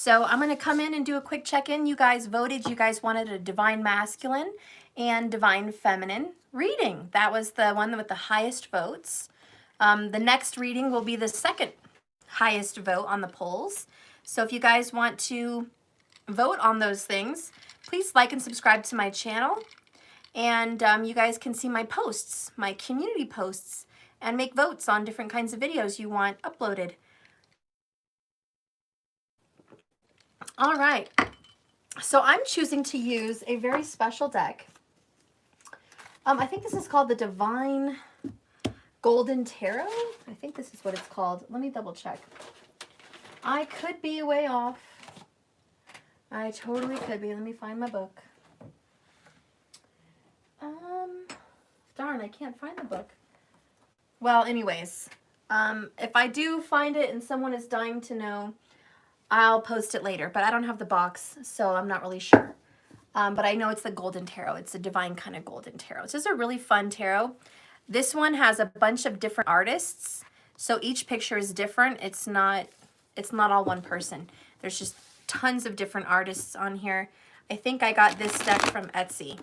So I'm going to come in and do a quick check-in. You guys voted. You guys wanted a divine masculine and divine feminine reading. That was the one with the highest votes. The next reading will be the second highest vote on the polls. So if you guys want to vote on those things, please like and subscribe to my channel. And you guys can see my posts, my community posts, and make votes on different kinds of videos you want uploaded. All right, so I'm choosing to use a very special deck. I think this is called the Divine Golden Tarot. I think this is what it's called. Let me double check. I could be way off. I totally could be. Let me find my book. Darn, I can't find the book. Well, anyways, if I do find it and someone is dying to know, I'll post it later, but I don't have the box, so I'm not really sure. But I know it's the Golden Tarot. It's a divine kind of Golden Tarot. This is a really fun tarot. This one has a bunch of different artists, so each picture is different. It's not all one person. There's just tons of different artists on here. I think I got this deck from Etsy.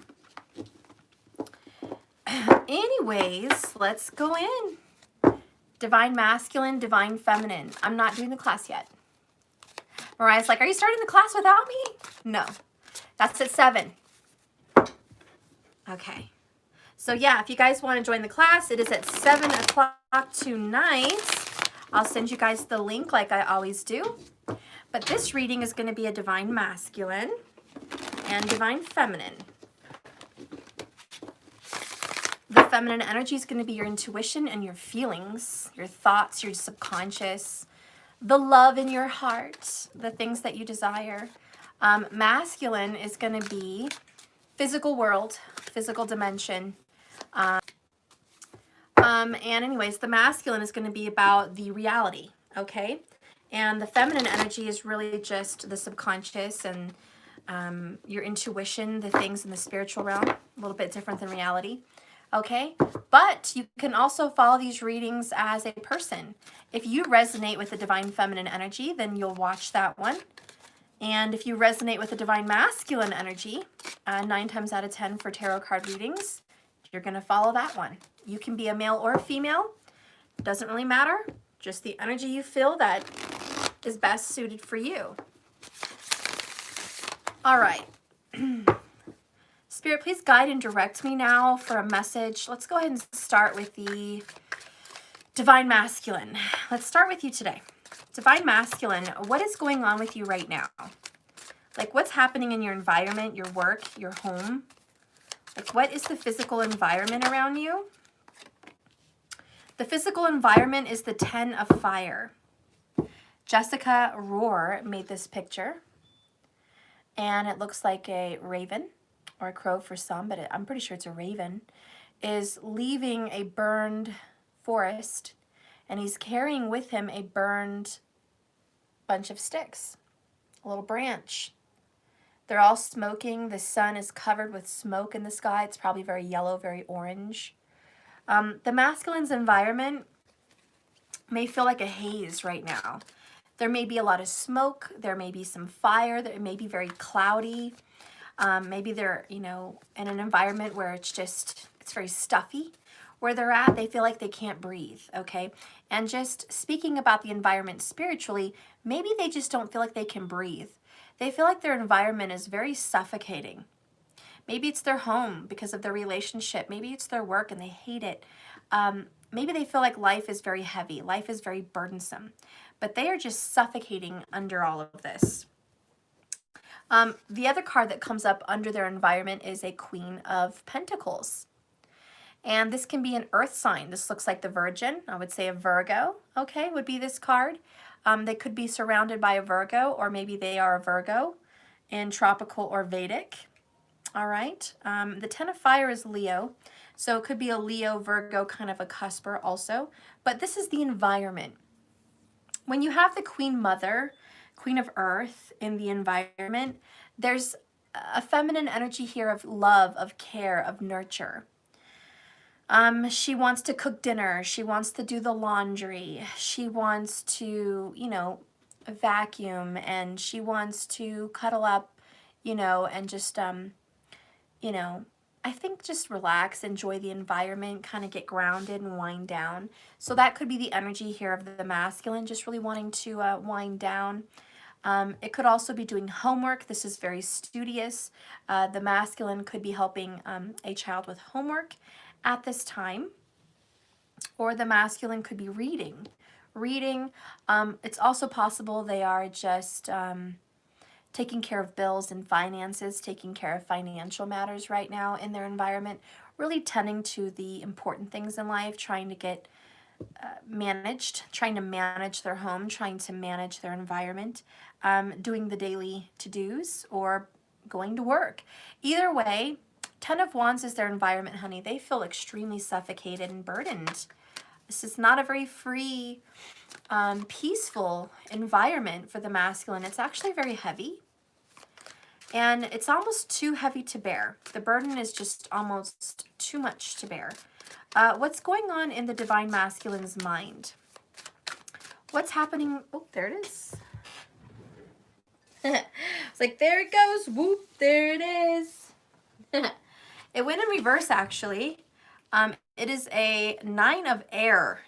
Anyways, let's go in. Divine Masculine, Divine Feminine. I'm not doing the class yet. Mariah's like, are you starting the class without me? No, that's at 7. Okay. So yeah, if you guys want to join the class, it is at 7 o'clock tonight. I'll send you guys the link like I always do. But this reading is going to be a Divine Masculine and Divine Feminine. The feminine energy is going to be your intuition and your feelings, your thoughts, your subconscious, the love in your heart, the things that you desire. Masculine is going to be physical world, physical dimension. And anyways, the masculine is going to be about the reality, okay? And the feminine energy is really just the subconscious and your intuition, the things in the spiritual realm, a little bit different than reality. Okay, but you can also follow these readings as a person. If you resonate with the divine feminine energy, then you'll watch that one. And if you resonate with the divine masculine energy, 9 times out of 10 for tarot card readings, you're going to follow that one. You can be a male or a female. Doesn't really matter. Just the energy you feel that is best suited for you. All right. Spirit, please guide and direct me now for a message. Let's go ahead and start with the Divine Masculine. Let's start with you today. Divine Masculine, what is going on with you right now? Like, what's happening in your environment, your work, your home? Like, what is the physical environment around you? The physical environment is the 10 of Fire. Jessica Rohr made this picture, and it looks like a raven, or a crow for some, but I'm pretty sure it's a raven, is leaving a burned forest, and he's carrying with him a burned bunch of sticks, a little branch. They're all smoking. The sun is covered with smoke in the sky. It's probably very yellow, very orange. The masculine's environment may feel like a haze right now. There may be a lot of smoke. There may be some fire. It may be very cloudy. Maybe they're, in an environment where it's very stuffy. Where they're at, they feel like they can't breathe, okay? And just speaking about the environment spiritually, maybe they just don't feel like they can breathe. They feel like their environment is very suffocating. Maybe it's their home because of their relationship. Maybe it's their work and they hate it. Maybe they feel like life is very heavy. Life is very burdensome. But they are just suffocating under all of this. The other card that comes up under their environment is a Queen of Pentacles. And this can be an earth sign. This looks like the Virgin. I would say a Virgo, okay, would be this card. They could be surrounded by a Virgo, or maybe they are a Virgo in tropical or Vedic. All right. The 10 of Fire is Leo. So it could be a Leo, Virgo kind of a cusper also. But this is the environment. When you have the Queen Mother, Queen of Earth in the environment, there's a feminine energy here of love, of care, of nurture. She wants to cook dinner. She wants to do the laundry. She wants to, vacuum, and she wants to cuddle up, and just, you know, I think just relax, enjoy the environment, kind of get grounded and wind down. So that could be the energy here of the masculine, just really wanting to wind down. It could also be doing homework. This is very studious. The masculine could be helping a child with homework at this time, or the masculine could be reading. It's also possible they are just taking care of bills and finances, taking care of financial matters right now in their environment, really tending to the important things in life, trying to get managed, trying to manage their home, trying to manage their environment, doing the daily to-dos, or going to work. Either way, 10 of Wands is their environment, honey. They feel extremely suffocated and burdened. This is not a very free, peaceful environment for the masculine. It's actually very heavy, and it's almost too heavy to bear. The burden is just almost too much to bear. What's going on in the divine masculine's mind? What's happening? Oh, there it is. It's like, there it goes. Whoop, there it is. It went in reverse, actually. It is a 9 of air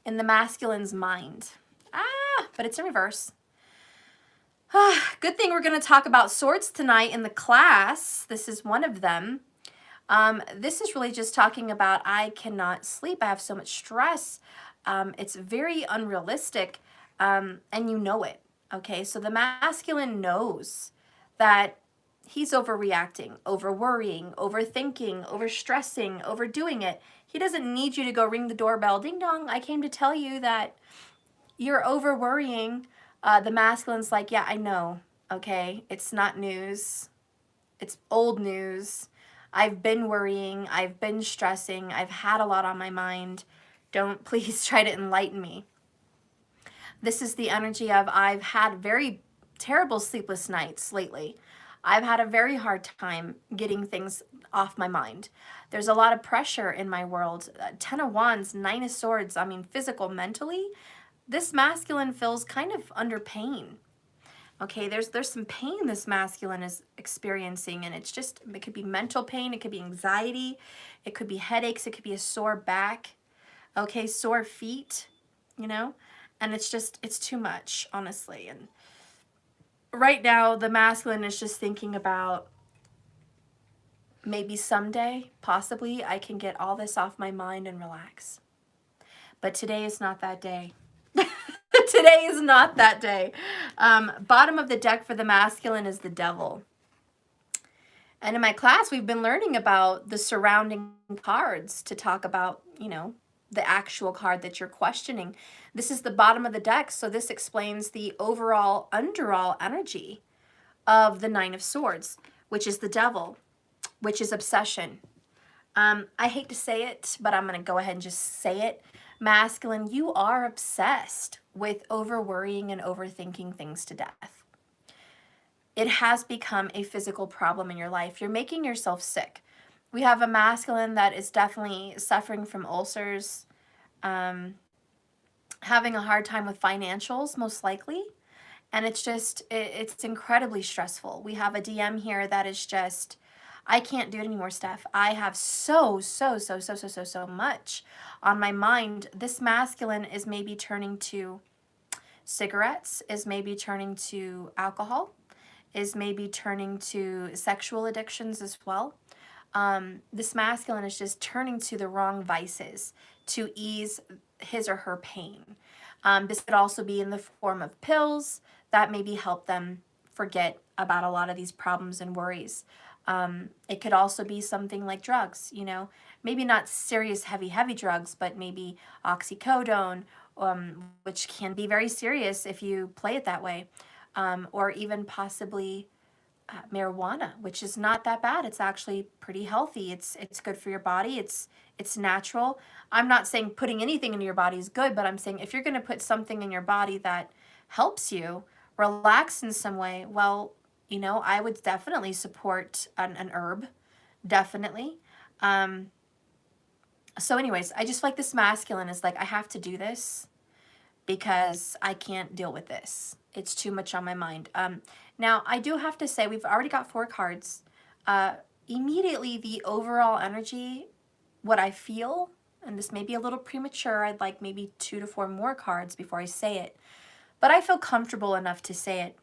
in the masculine's mind. But it's in reverse. Good thing we're going to talk about swords tonight in the class. This is one of them. This is really just talking about, I cannot sleep. I have so much stress. It's very unrealistic, and you know it. Okay, so the masculine knows that he's overreacting, over-worrying, overthinking, overstressing, overdoing it. He doesn't need you to go ring the doorbell. Ding dong, I came to tell you that you're over-worrying. The masculine's like, yeah, I know, okay? It's not news. It's old news. I've been worrying. I've been stressing. I've had a lot on my mind. Don't please try to enlighten me. This is the energy of, I've had very terrible sleepless nights lately. I've had a very hard time getting things off my mind. There's a lot of pressure in my world. 10 of Wands, 9 of Swords. I mean, physical, mentally, this masculine feels kind of under pain. Okay, there's some pain this masculine is experiencing, and it's just, it could be mental pain, it could be anxiety, it could be headaches, it could be a sore back, okay, sore feet, and it's just, it's too much, honestly. And right now, the masculine is just thinking about, maybe someday, possibly, I can get all this off my mind and relax. But today is not that day. Today is not that day. Bottom of the deck for the masculine is the Devil. And in my class, we've been learning about the surrounding cards to talk about, the actual card that you're questioning. This is the bottom of the deck, so this explains the overall, underall energy of the 9 of Swords, which is the Devil, which is obsession. I hate to say it, but I'm going to go ahead and just say it. Masculine, you are obsessed with over-worrying and overthinking things to death. It has become a physical problem in your life. You're making yourself sick. We have a masculine that is definitely suffering from ulcers, having a hard time with financials, most likely. And it's just, it's incredibly stressful. We have a DM here that is just, I can't do it anymore, Steph. I have so much on my mind. This masculine is maybe turning to cigarettes, is maybe turning to alcohol, is maybe turning to sexual addictions as well. This masculine is just turning to the wrong vices to ease his or her pain. This could also be in the form of pills that maybe help them forget about a lot of these problems and worries. It could also be something like drugs, maybe not serious, heavy drugs, but maybe oxycodone, which can be very serious if you play it that way, or even possibly marijuana, which is not that bad. It's actually pretty healthy. It's good for your body. It's natural. I'm not saying putting anything into your body is good, but I'm saying if you're going to put something in your body that helps you relax in some way, well, I would definitely support an herb, definitely. So anyways, I just like this masculine is like, I have to do this because I can't deal with this. It's too much on my mind. Now, I do have to say, we've already got 4 cards. Immediately, the overall energy, what I feel, and this may be a little premature, I'd like maybe 2 to 4 more cards before I say it, but I feel comfortable enough to say it.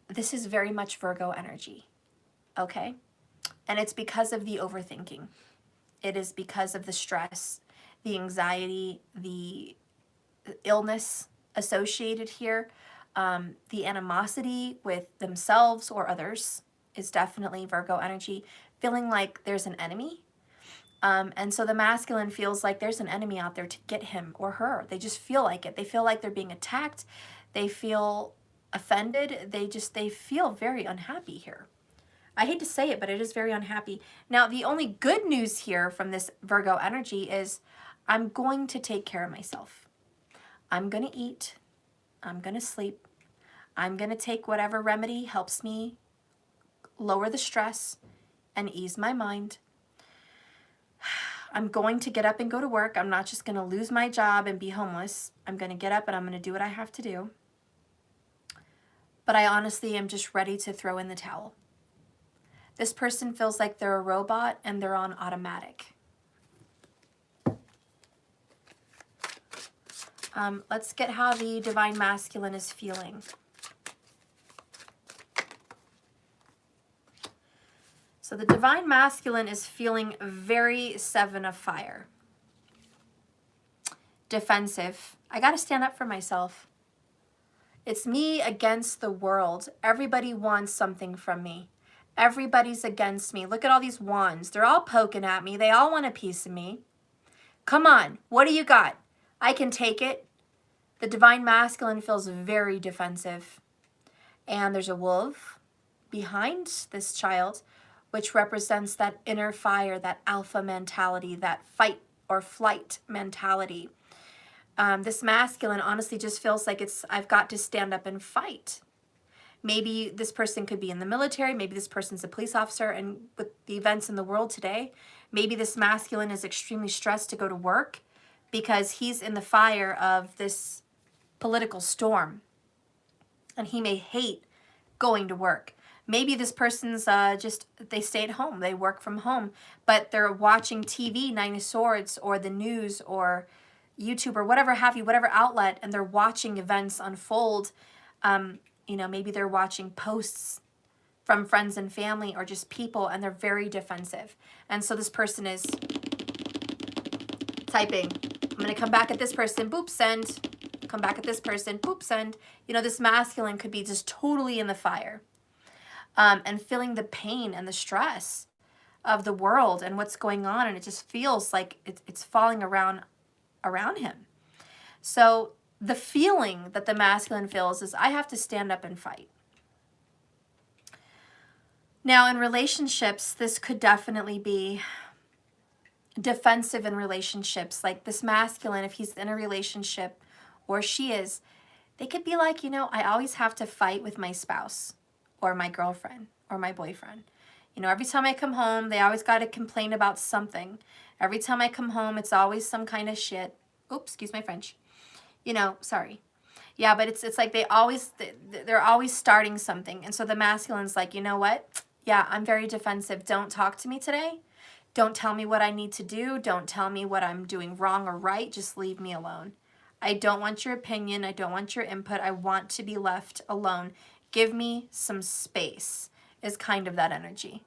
This is very much Virgo energy, okay? And it's because of the overthinking. It is because of the stress, the anxiety, the illness associated here. The animosity with themselves or others is definitely Virgo energy, feeling like there's an enemy. And so the masculine feels like there's an enemy out there to get him or her. They just feel like it. They feel like they're being attacked. They feel offended. They feel very unhappy here. I hate to say it, but it is very unhappy. Now, the only good news here from this Virgo energy is I'm going to take care of myself. I'm going to eat. I'm going to sleep. I'm going to take whatever remedy helps me lower the stress and ease my mind. I'm going to get up and go to work. I'm not just going to lose my job and be homeless. I'm going to get up and I'm going to do what I have to do. But I honestly am just ready to throw in the towel. This person feels like they're a robot and they're on automatic. Let's get how the Divine Masculine is feeling. So the Divine Masculine is feeling very 7 of fire. Defensive. I got to stand up for myself. It's me against the world. Everybody wants something from me. Everybody's against me. Look at all these wands. They're all poking at me. They all want a piece of me. Come on. What do you got? I can take it. The Divine Masculine feels very defensive. And there's a wolf behind this child, which represents that inner fire, that alpha mentality, that fight or flight mentality. This masculine honestly just feels like I've got to stand up and fight. Maybe this person could be in the military. Maybe this person's a police officer. And with the events in the world today, maybe this masculine is extremely stressed to go to work because he's in the fire of this political storm. And he may hate going to work. Maybe this person's they stay at home. They work from home. But they're watching TV, 9 of Swords, or the news, or YouTube, or whatever have you, whatever outlet, and they're watching events unfold. Maybe they're watching posts from friends and family or just people, and they're very defensive. And so this person is typing, I'm going to come back at this person, boop, send. Come back at this person, boop, send. This masculine could be just totally in the fire and feeling the pain and the stress of the world and what's going on. And it just feels like it's falling around him. So the feeling that the masculine feels is I have to stand up and fight. Now, in relationships, this could definitely be defensive in relationships. Like this masculine, if he's in a relationship or she is, they could be like, I always have to fight with my spouse or my girlfriend or my boyfriend. Every time I come home, they always got to complain about something. Every time I come home, it's always some kind of shit. Oops, excuse my French. Sorry. Yeah, but it's like they're always starting something. And so the masculine's like, you know what? Yeah, I'm very defensive. Don't talk to me today. Don't tell me what I need to do. Don't tell me what I'm doing wrong or right. Just leave me alone. I don't want your opinion. I don't want your input. I want to be left alone. Give me some space is kind of that energy.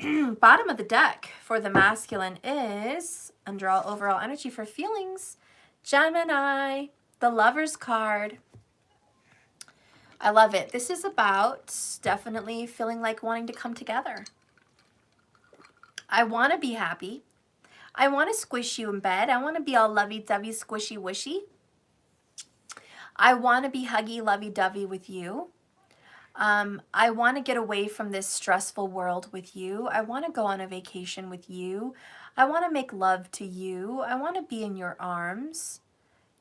Bottom of the deck for the masculine is, under all overall energy for feelings, Gemini, the Lover's card. I love it. This is about definitely feeling like wanting to come together. I want to be happy. I want to squish you in bed. I want to be all lovey-dovey, squishy-wishy. I want to be huggy, lovey-dovey with you. I want to get away from this stressful world with you. I want to go on a vacation with you. I want to make love to you. I want to be in your arms.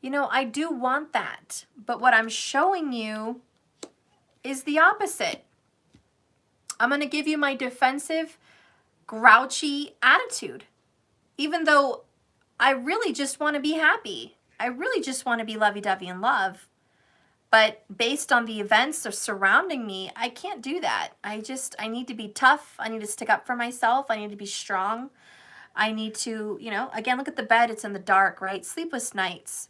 I do want that. But what I'm showing you is the opposite. I'm going to give you my defensive, grouchy attitude. Even though I really just want to be happy. I really just want to be lovey-dovey in love. But based on the events that are surrounding me, I can't do that. I need to be tough. I need to stick up for myself. I need to be strong. I need to, again, look at the bed. It's in the dark, right? Sleepless nights.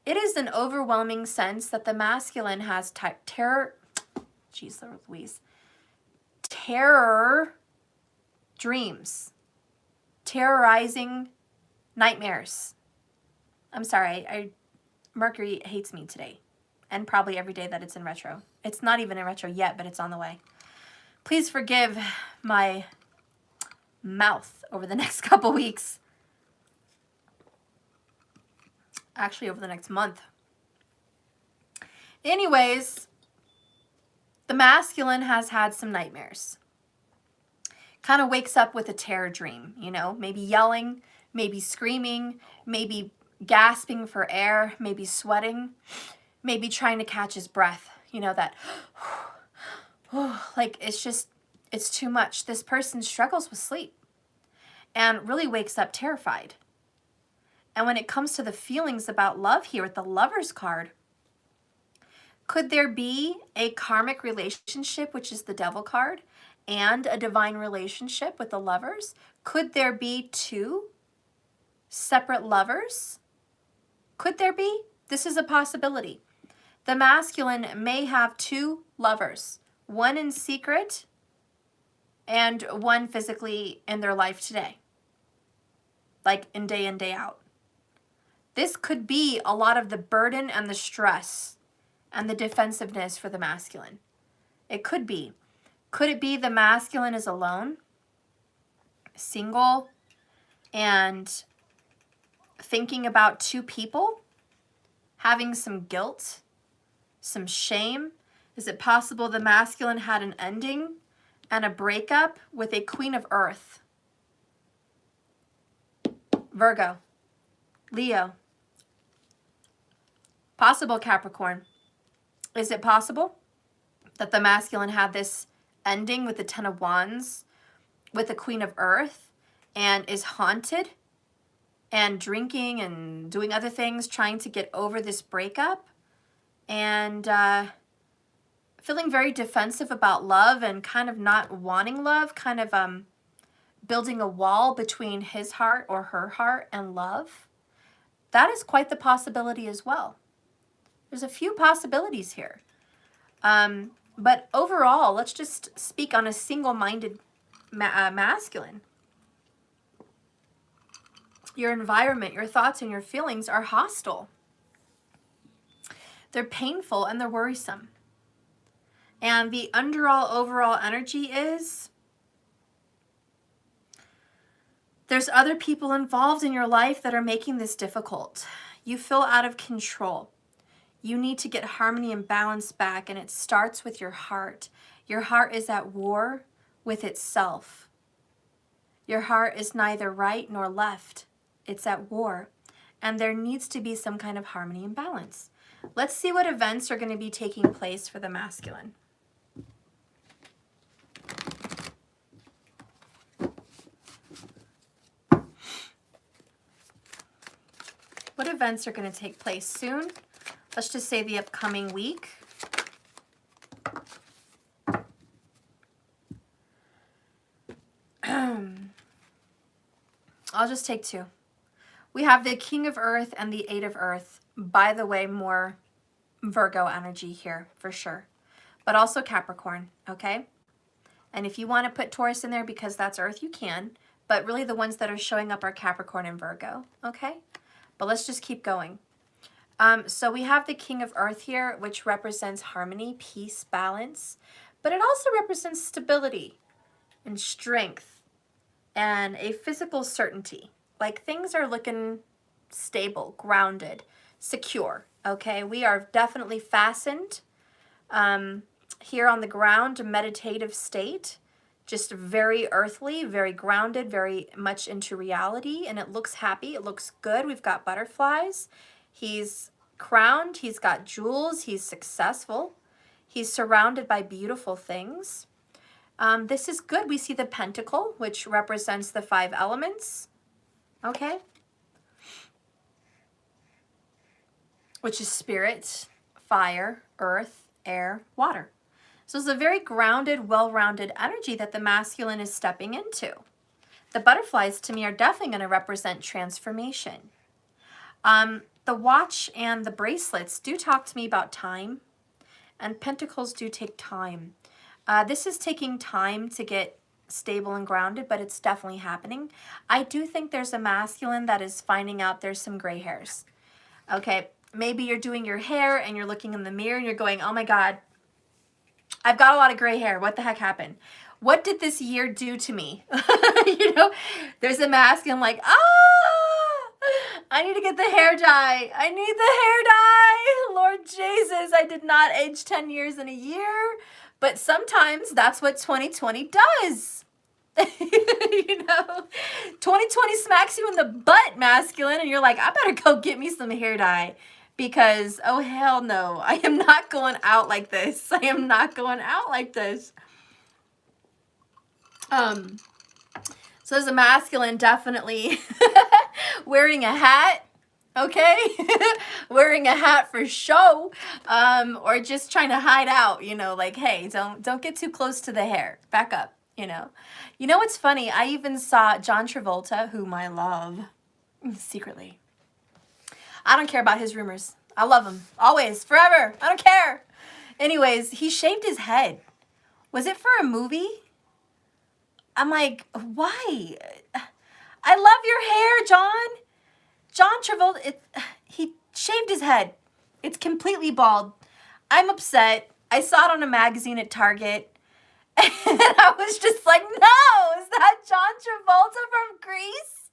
It is an overwhelming sense that the masculine has terror. Jeez, Louise. Terror dreams. Terrorizing nightmares. I'm sorry. Mercury hates me today. And probably every day that it's in retro. It's not even in retro yet, but it's on the way. Please forgive my mouth over the next couple weeks. Actually, over the next month. Anyways, the masculine has had some nightmares. Kind of wakes up with a terror dream, maybe yelling, maybe screaming, maybe gasping for air, maybe sweating, maybe trying to catch his breath, that, like, it's too much. This person struggles with sleep and really wakes up terrified. And when it comes to the feelings about love here with the Lover's card, could there be a karmic relationship, which is the Devil card, and a divine relationship with the Lovers? Could there be two separate lovers? Could there be? This is a possibility. The masculine may have two lovers, one in secret and one physically in their life today, like in day out. This could be a lot of the burden and the stress and the defensiveness for the masculine. It could be. Could it be the masculine is alone, single, and thinking about two people, having some guilt, some shame? Is it possible the masculine had an ending and a breakup with a Queen of Earth? Virgo, Leo, possible Capricorn. Is it possible that the masculine had this ending with the Ten of Wands, with the Queen of Earth, and is haunted and drinking and doing other things, trying to get over this breakup, and feeling very defensive about love and kind of not wanting love, kind of building a wall between his heart or her heart and love? That is quite the possibility as well. There's a few possibilities here. But overall, let's just speak on a single-minded masculine. Your environment, your thoughts, and your feelings are hostile. They're painful and they're worrisome. And the overall energy is there's other people involved in your life that are making this difficult. You feel out of control. You need to get harmony and balance back, and it starts with your heart. Your heart is at war with itself. Your heart is neither right nor left. It's at war, and there needs to be some kind of harmony and balance. Let's see what events are going to be taking place for the masculine. What events are going to take place soon? Let's just say the upcoming week. I'll just take two. We have the King of Earth and the Eight of Earth. By the way, more Virgo energy here for sure. But also Capricorn, okay? And if you want to put Taurus in there because that's Earth, you can. But really the ones that are showing up are Capricorn and Virgo, okay? But let's just keep going. So we have the King of Earth here, which represents harmony, peace, balance. But it also represents stability and strength and a physical certainty. Like things are looking stable, grounded, secure, okay? We are definitely fastened here on the ground, a meditative state, just very earthly, very grounded, very much into reality, and it looks happy, it looks good. We've got butterflies. He's crowned, he's got jewels, he's successful, he's surrounded by beautiful things. This is good. We see the pentacle, which represents the 5 elements, okay? Which is spirit, fire, earth, air, water. So it's a very grounded, well-rounded energy that the masculine is stepping into. The butterflies, to me, are definitely going to represent transformation. The watch and the bracelets do talk to me about time, and pentacles do take time. This is taking time to get stable and grounded, but it's definitely happening. I do think there's a masculine that is finding out there's some gray hairs. Okay, maybe you're doing your hair and you're looking in the mirror and you're going, oh my God, I've got a lot of gray hair. What the heck happened? What did this year do to me? You know, there's a masculine like, I need to get the hair dye. I need the hair dye. Lord Jesus, I did not age 10 years in a year. But sometimes that's what 2020 does. You know, 2020 smacks you in the butt, masculine, and you're like, I better go get me some hair dye because, oh, hell no, I am not going out like this. I am not going out like this. So there's a masculine definitely wearing a hat, okay? Wearing a hat for show, or just trying to hide out, you know, like, hey, don't get too close to the hair. Back up, you know. You know what's funny? I even saw John Travolta, whom I love secretly. I don't care about his rumors. I love him. Always. Forever. I don't care. Anyways, he shaved his head. Was it for a movie? I'm like, why? I love your hair, John. John Travolta, he shaved his head. It's completely bald. I'm upset. I saw it on a magazine at Target. And I was just like, no, is that John Travolta from Grease?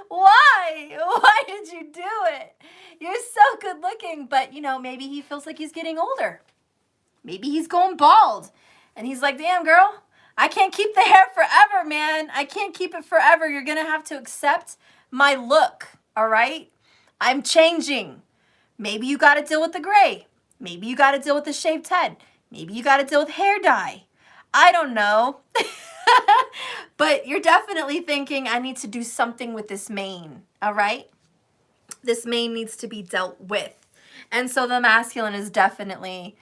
Why? Why did you do it? You're so good looking. But, you know, maybe he feels like he's getting older. Maybe he's going bald. And he's like, damn, girl, I can't keep the hair forever, man. I can't keep it forever. You're going to have to accept my look, all right? I'm changing. Maybe you got to deal with the gray. Maybe you got to deal with the shaved head. Maybe you got to deal with hair dye. I don't know. But you're definitely thinking, I need to do something with this mane, all right? This mane needs to be dealt with. And so the masculine is definitely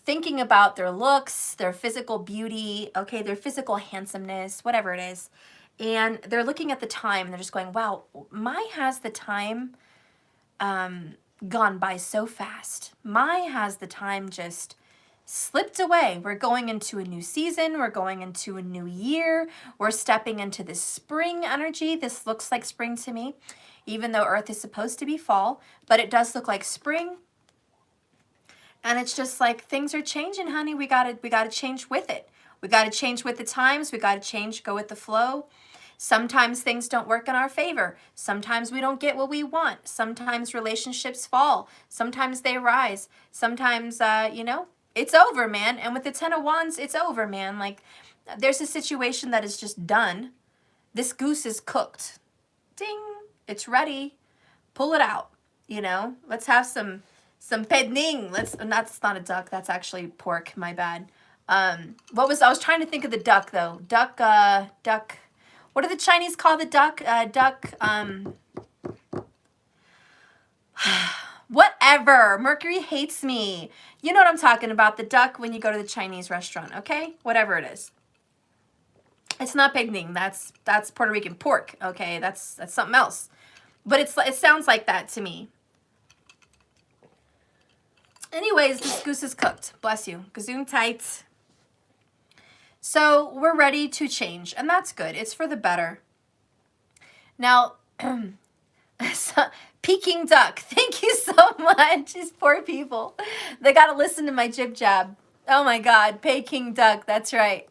thinking about their looks, their physical beauty, okay, their physical handsomeness, whatever it is. And they're looking at the time and they're just going, wow, my has the time gone by so fast. My has the time just slipped away. We're going into a new season. We're going into a new year. We're stepping into this spring energy. This looks like spring to me, even though Earth is supposed to be fall, but it does look like spring. And it's just like things are changing, honey. We gotta change with it. We gotta change with the times. We gotta change, go with the flow. Sometimes things don't work in our favor. Sometimes we don't get what we want. Sometimes relationships fall. Sometimes they rise. Sometimes, you know, it's over, man. And with the 10 of Wands, it's over, man. Like, there's a situation that is just done. This goose is cooked. Ding. It's ready. Pull it out, you know. Let's have some pedning. That's not a duck. That's actually pork. My bad. I was trying to think of the duck, though. Duck. What do the Chinese call the duck? Whatever. Mercury hates me. You know what I'm talking about. The duck when you go to the Chinese restaurant, okay? Whatever it is. It's not pigning. That's Puerto Rican pork, okay? That's something else. But it sounds like that to me. Anyways, this goose is cooked. Bless you. Gazoon tight. So we're ready to change, and that's good. It's for the better. Now, Peking duck. Thank you so much. These poor people. They got to listen to my jib jab. Oh my God. Peking duck. That's right.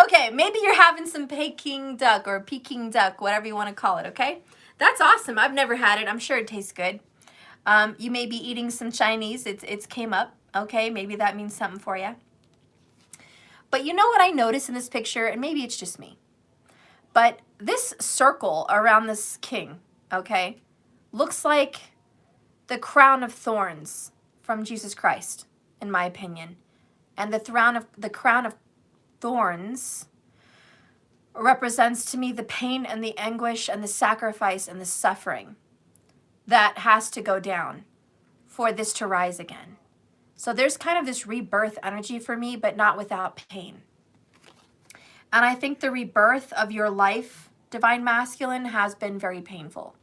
Okay. Maybe you're having some Peking duck or Peking duck, whatever you want to call it. Okay. That's awesome. I've never had it. I'm sure it tastes good. You may be eating some Chinese. It's came up. Okay. Maybe that means something for you. But you know what I noticed in this picture, and maybe it's just me, but this circle around this king, okay, looks like the crown of thorns from Jesus Christ, in my opinion. And the crown of thorns represents to me the pain and the anguish and the sacrifice and the suffering that has to go down for this to rise again. So there's kind of this rebirth energy for me, but not without pain. And I think the rebirth of your life, Divine Masculine, has been very painful.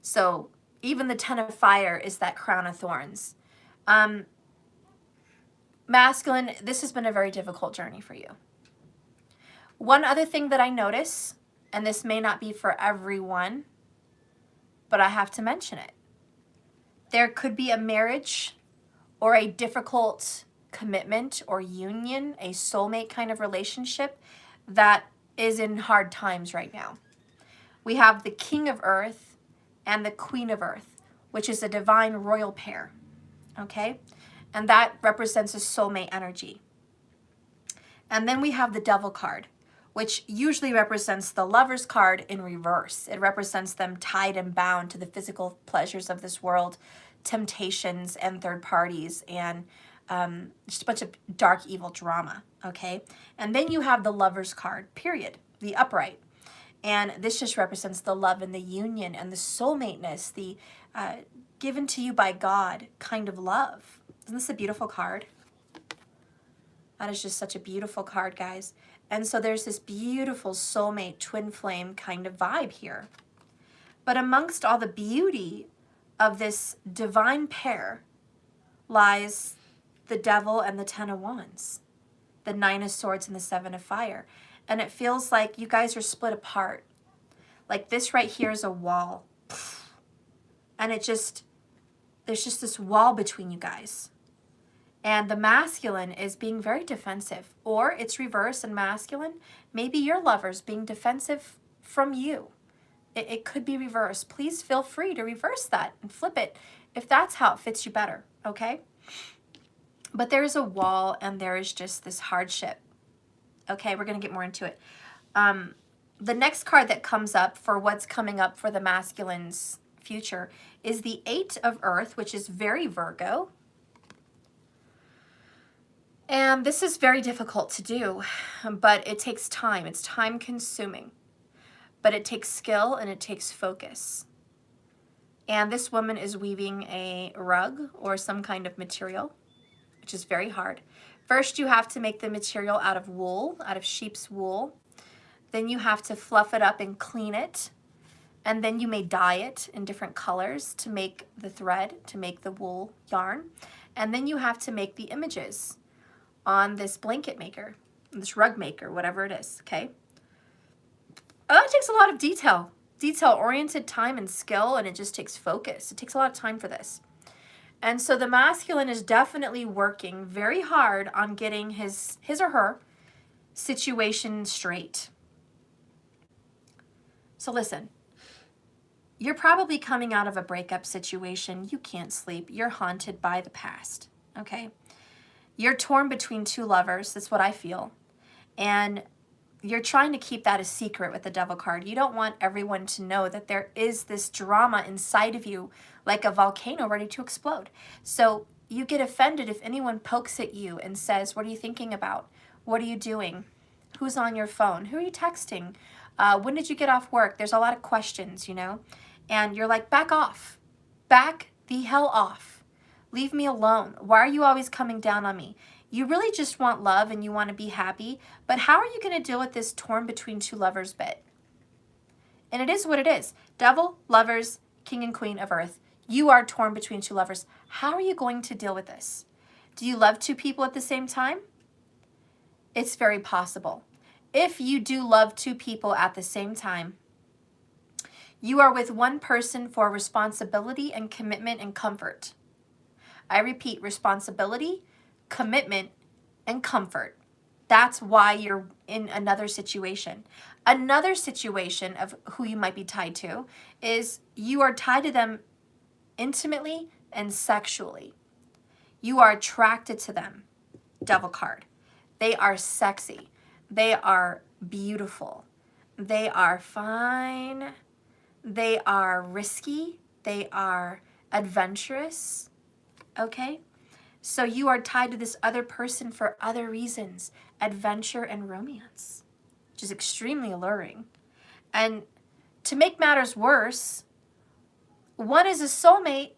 So even the 10 of Fire is that crown of thorns. Masculine, this has been a very difficult journey for you. One other thing that I notice, and this may not be for everyone, but I have to mention it. There could be a marriage or a difficult commitment or union, a soulmate kind of relationship that is in hard times right now. We have the King of Earth and the Queen of Earth, which is a divine royal pair, okay? And that represents a soulmate energy. And then we have the Devil card, which usually represents the Lover's card in reverse. It represents them tied and bound to the physical pleasures of this world, temptations and third parties, and just a bunch of dark, evil drama, okay? And then you have the Lover's card, period, the upright. And this just represents the love and the union and the soulmateness, the given to you by God kind of love. Isn't this a beautiful card? That is just such a beautiful card, guys. And so there's this beautiful soulmate twin flame kind of vibe here. But amongst all the beauty of this divine pair lies the Devil and the 10 of Wands, the 9 of Swords and the 7 of Fire. And it feels like you guys are split apart. Like this right here is a wall. And there's just this wall between you guys. And the masculine is being very defensive, or it's reverse and masculine. Maybe your lover's being defensive from you. It could be reversed. Please feel free to reverse that and flip it if that's how it fits you better, okay? But there is a wall and there is just this hardship. Okay, we're going to get more into it. The next card that comes up for what's coming up for the masculine's future is the 8 of Earth, which is very Virgo. And this is very difficult to do, but it takes time. It's time consuming, but it takes skill and it takes focus. And this woman is weaving a rug or some kind of material, which is very hard. First, you have to make the material out of wool, out of sheep's wool. Then you have to fluff it up and clean it. And then you may dye it in different colors to make the thread, to make the wool yarn. And then you have to make the images on this blanket maker, this rug maker, whatever it is, okay? That takes a lot of detail-oriented time and skill, and it just takes focus. It takes a lot of time for this. And so the masculine is definitely working very hard on getting his or her situation straight. So listen, you're probably coming out of a breakup situation. You can't sleep. You're haunted by the past, okay? You're torn between two lovers. That's what I feel. And you're trying to keep that a secret with the Devil card. You don't want everyone to know that there is this drama inside of you like a volcano ready to explode. So you get offended if anyone pokes at you and says, what are you thinking about? What are you doing? Who's on your phone? Who are you texting? When did you get off work? There's a lot of questions, you know? And you're like, back off. Back the hell off. Leave me alone. Why are you always coming down on me? You really just want love and you want to be happy, but how are you going to deal with this torn between two lovers bit? And it is what it is. Devil, lovers, King and Queen of Earth. You are torn between two lovers. How are you going to deal with this? Do you love two people at the same time? It's very possible. If you do love two people at the same time, you are with one person for responsibility and commitment and comfort. I repeat, responsibility, commitment, and comfort. That's why you're in another situation. Another situation of who you might be tied to is you are tied to them intimately and sexually. You are attracted to them. Devil card. They are sexy. They are beautiful. They are fine. They are risky. They are adventurous. Okay? So you are tied to this other person for other reasons, adventure and romance, which is extremely alluring. And to make matters worse, one is a soulmate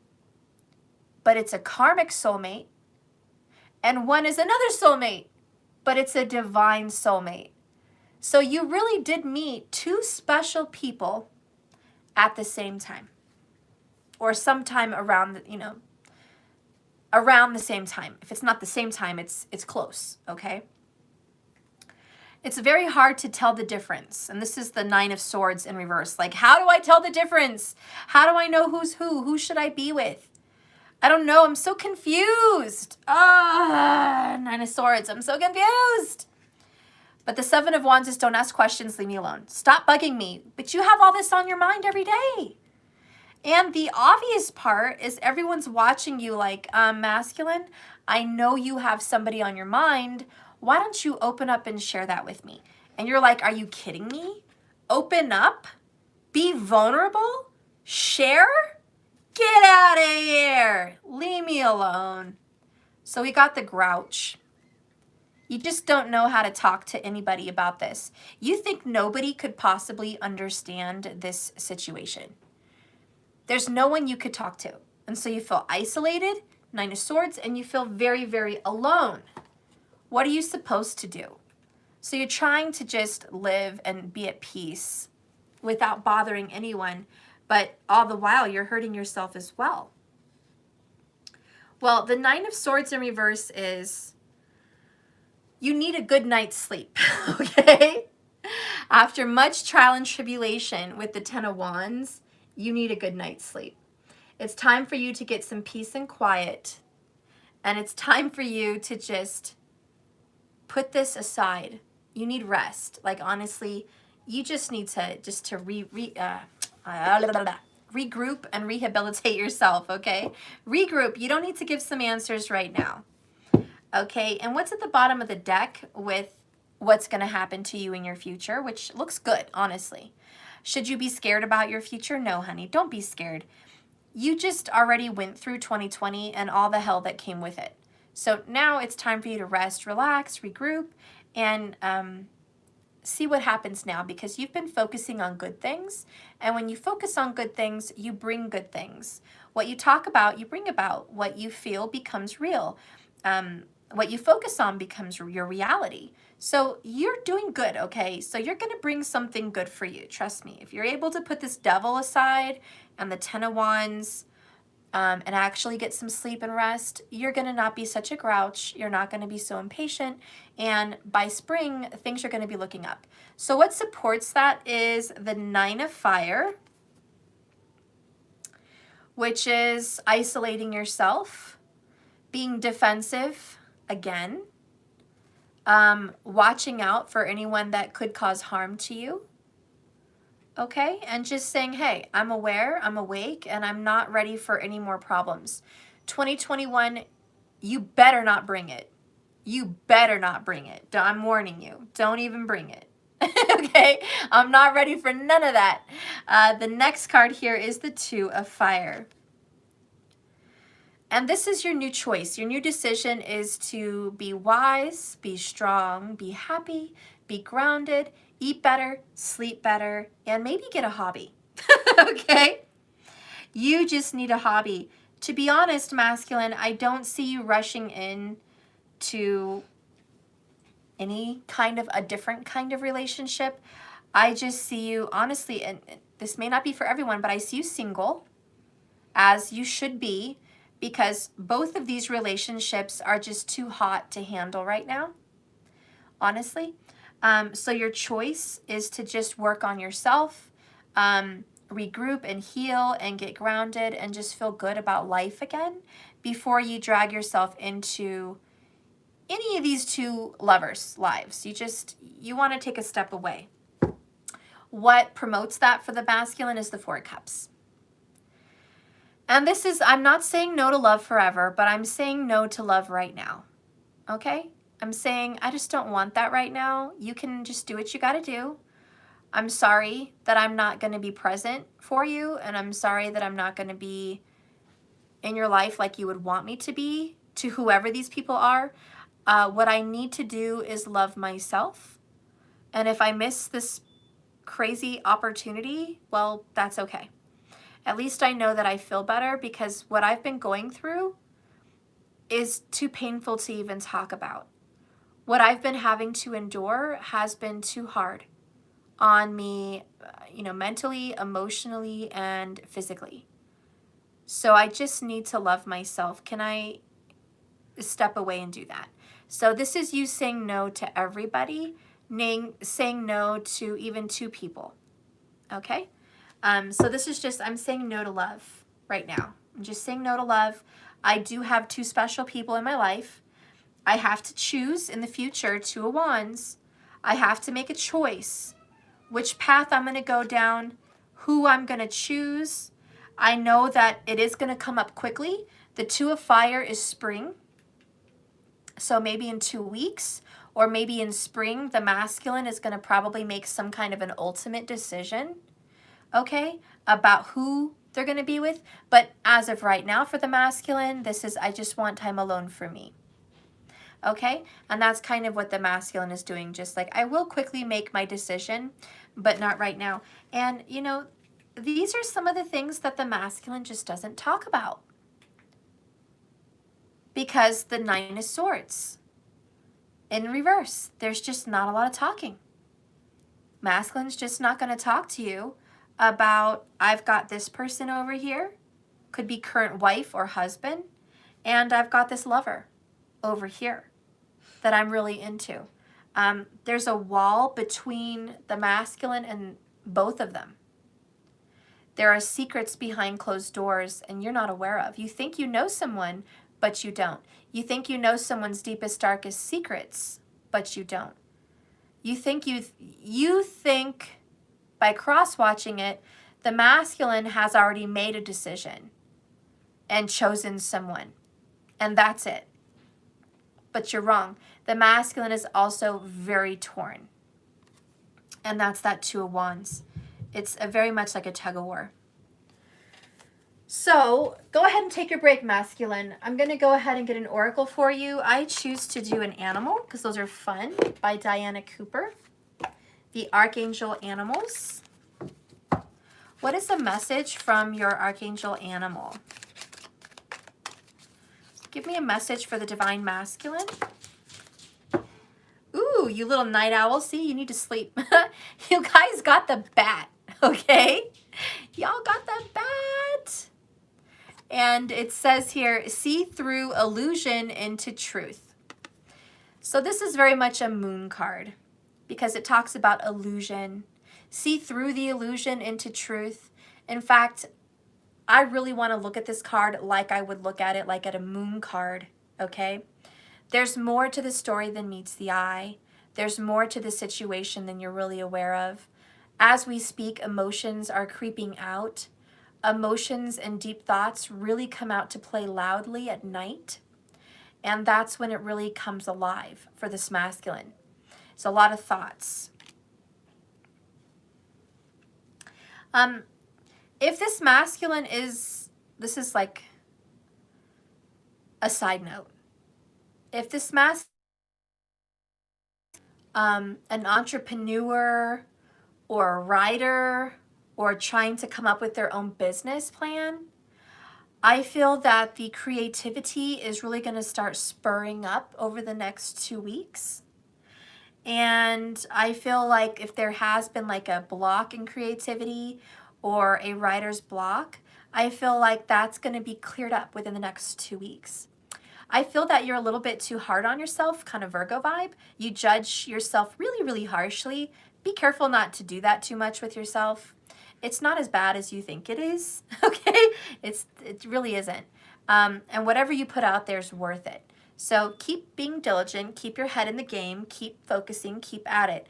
but it's a karmic soulmate, and one is another soulmate, but it's a divine soulmate. So you really did meet two special people at the same time, or sometime around, around the same time. If it's not the same time, it's close, okay? It's very hard to tell the difference. And this is the 9 of Swords in reverse. Like, how do I tell the difference? How do I know who's who? Who should I be with? I don't know. I'm so confused. 9 of Swords. I'm so confused. But the 7 of Wands is don't ask questions. Leave me alone. Stop bugging me. But you have all this on your mind every day. And the obvious part is everyone's watching you like, masculine, I know you have somebody on your mind. Why don't you open up and share that with me? And you're like, are you kidding me? Open up? Be vulnerable? Share? Get out of here. Leave me alone. So we got the grouch. You just don't know how to talk to anybody about this. You think nobody could possibly understand this situation. There's no one you could talk to. And so you feel isolated, 9 of Swords, and you feel very, very alone. What are you supposed to do? So you're trying to just live and be at peace without bothering anyone, but all the while you're hurting yourself as well. Well, the 9 of Swords in reverse is you need a good night's sleep, okay? After much trial and tribulation with the 10 of Wands, you need a good night's sleep. It's time for you to get some peace and quiet, and it's time for you to just put this aside. You need rest. Like, honestly, you just need to regroup and rehabilitate yourself, okay? Regroup. You don't need to give some answers right now, okay? And what's at the bottom of the deck with what's going to happen to you in your future, which looks good, honestly. Should you be scared about your future? No, honey, don't be scared. You just already went through 2020 and all the hell that came with it. So now it's time for you to rest, relax, regroup, and see what happens now, because you've been focusing on good things. And when you focus on good things, you bring good things. What you talk about, you bring about. What you feel becomes real. What you focus on becomes your reality. So you're doing good, okay? So you're going to bring something good for you. Trust me. If you're able to put this devil aside and the 10 of Wands, and actually get some sleep and rest, you're going to not be such a grouch. You're not going to be so impatient. And by spring, things are going to be looking up. So what supports that is the 9 of Fire, which is isolating yourself, being defensive again, watching out for anyone that could cause harm to you. Okay, and just saying, hey, I'm aware, I'm awake, and I'm not ready for any more problems. 2021, you better not bring it. You better not bring it. I'm warning you. Don't even bring it. Okay, I'm not ready for none of that. The next card here is the 2 of Fire. And this is your new choice. Your new decision is to be wise, be strong, be happy, be grounded, eat better, sleep better, and maybe get a hobby. Okay? You just need a hobby. To be honest, masculine, I don't see you rushing in to any kind of a different kind of relationship. I just see you, honestly, and this may not be for everyone, but I see you single, as you should be, because both of these relationships are just too hot to handle right now, honestly. So your choice is to just work on yourself, regroup and heal and get grounded and just feel good about life again before you drag yourself into any of these two lovers' lives. You want to take a step away. What promotes that for the masculine is the 4 of Cups. And this is, I'm not saying no to love forever, but I'm saying no to love right now. Okay? I'm saying I just don't want that right now. You can just do what you got to do. I'm sorry that I'm not going to be present for you, and I'm sorry that I'm not going to be in your life like you would want me to be, to whoever these people are. What I need to do is love myself. And if I miss this crazy opportunity, well, that's okay. At least I know that I feel better, because what I've been going through is too painful to even talk about. What I've been having to endure has been too hard on me, mentally, emotionally, and physically. So I just need to love myself. Can I step away and do that? So this is you saying no to everybody, saying no to even 2 people. Okay? So this is just, I'm saying no to love right now. I'm just saying no to love. I do have 2 special people in my life. I have to choose in the future, 2 of Wands. I have to make a choice which path I'm going to go down, who I'm going to choose. I know that it is going to come up quickly. The 2 of Fire is spring. So maybe in 2 weeks, or maybe in spring, the masculine is going to probably make some kind of an ultimate decision, okay, about who they're going to be with. But as of right now, for the masculine, this is, I just want time alone for me. Okay, and that's kind of what the masculine is doing. Just like, I will quickly make my decision, but not right now. And, these are some of the things that the masculine just doesn't talk about, because the 9 of Swords in reverse, there's just not a lot of talking. Masculine's just not going to talk to you about, I've got this person over here, could be current wife or husband, and I've got this lover over here that I'm really into. There's a wall between the masculine and both of them. There are secrets behind closed doors and you're not aware of. You think you know someone, but you don't. You think you know someone's deepest, darkest secrets, but you don't. You think by cross-watching it, the masculine has already made a decision and chosen someone, and that's it. But you're wrong. The masculine is also very torn. And that's that 2 of Wands. It's very much like a tug of war. So go ahead and take your break, masculine. I'm going to go ahead and get an oracle for you. I choose to do an animal because those are fun, by Diana Cooper. The Archangel Animals. What is the message from your Archangel Animal? Give me a message for the Divine Masculine. Ooh, you little night owl. See, you need to sleep. You guys got the bat, okay? Y'all got the bat. And it says here, see through illusion into truth. So this is very much a moon card because it talks about illusion. See through the illusion into truth. In fact, I really want to look at this card like I would look at it like at a moon card, okay? There's more to the story than meets the eye. There's more to the situation than you're really aware of. As we speak, emotions are creeping out. Emotions and deep thoughts really come out to play loudly at night. And that's when it really comes alive for this masculine. It's a lot of thoughts. If this masculine is, this is like a side note. If this an entrepreneur or a writer or trying to come up with their own business plan, I feel that the creativity is really going to start spurring up over the next 2 weeks. And I feel like if there has been like a block in creativity or a writer's block, I feel like that's going to be cleared up within the next 2 weeks. I feel that you're a little bit too hard on yourself, kind of Virgo vibe. You judge yourself really, really harshly. Be careful not to do that too much with yourself. It's not as bad as you think it is, okay? It really isn't. And whatever you put out there is worth it. So keep being diligent, keep your head in the game, keep focusing, keep at it.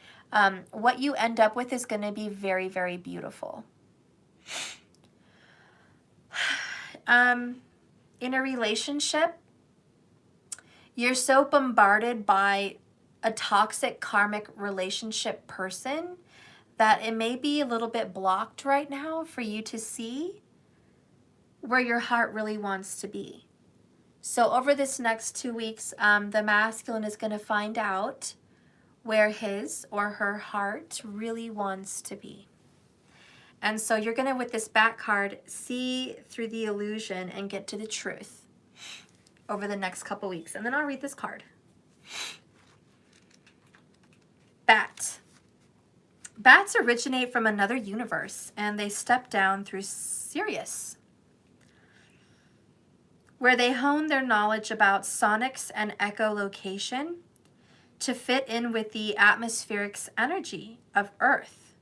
What you end up with is going to be very, very beautiful. In a relationship, you're so bombarded by a toxic karmic relationship person that it may be a little bit blocked right now for you to see where your heart really wants to be. So over this next 2 weeks, the masculine is going to find out where his or her heart really wants to be. And so you're going to, with this bat card, see through the illusion and get to the truth over the next couple weeks. And then I'll read this card. Bat. Bats originate from another universe, and they step down through Sirius, where they hone their knowledge about sonics and echolocation to fit in with the atmospheric energy of Earth.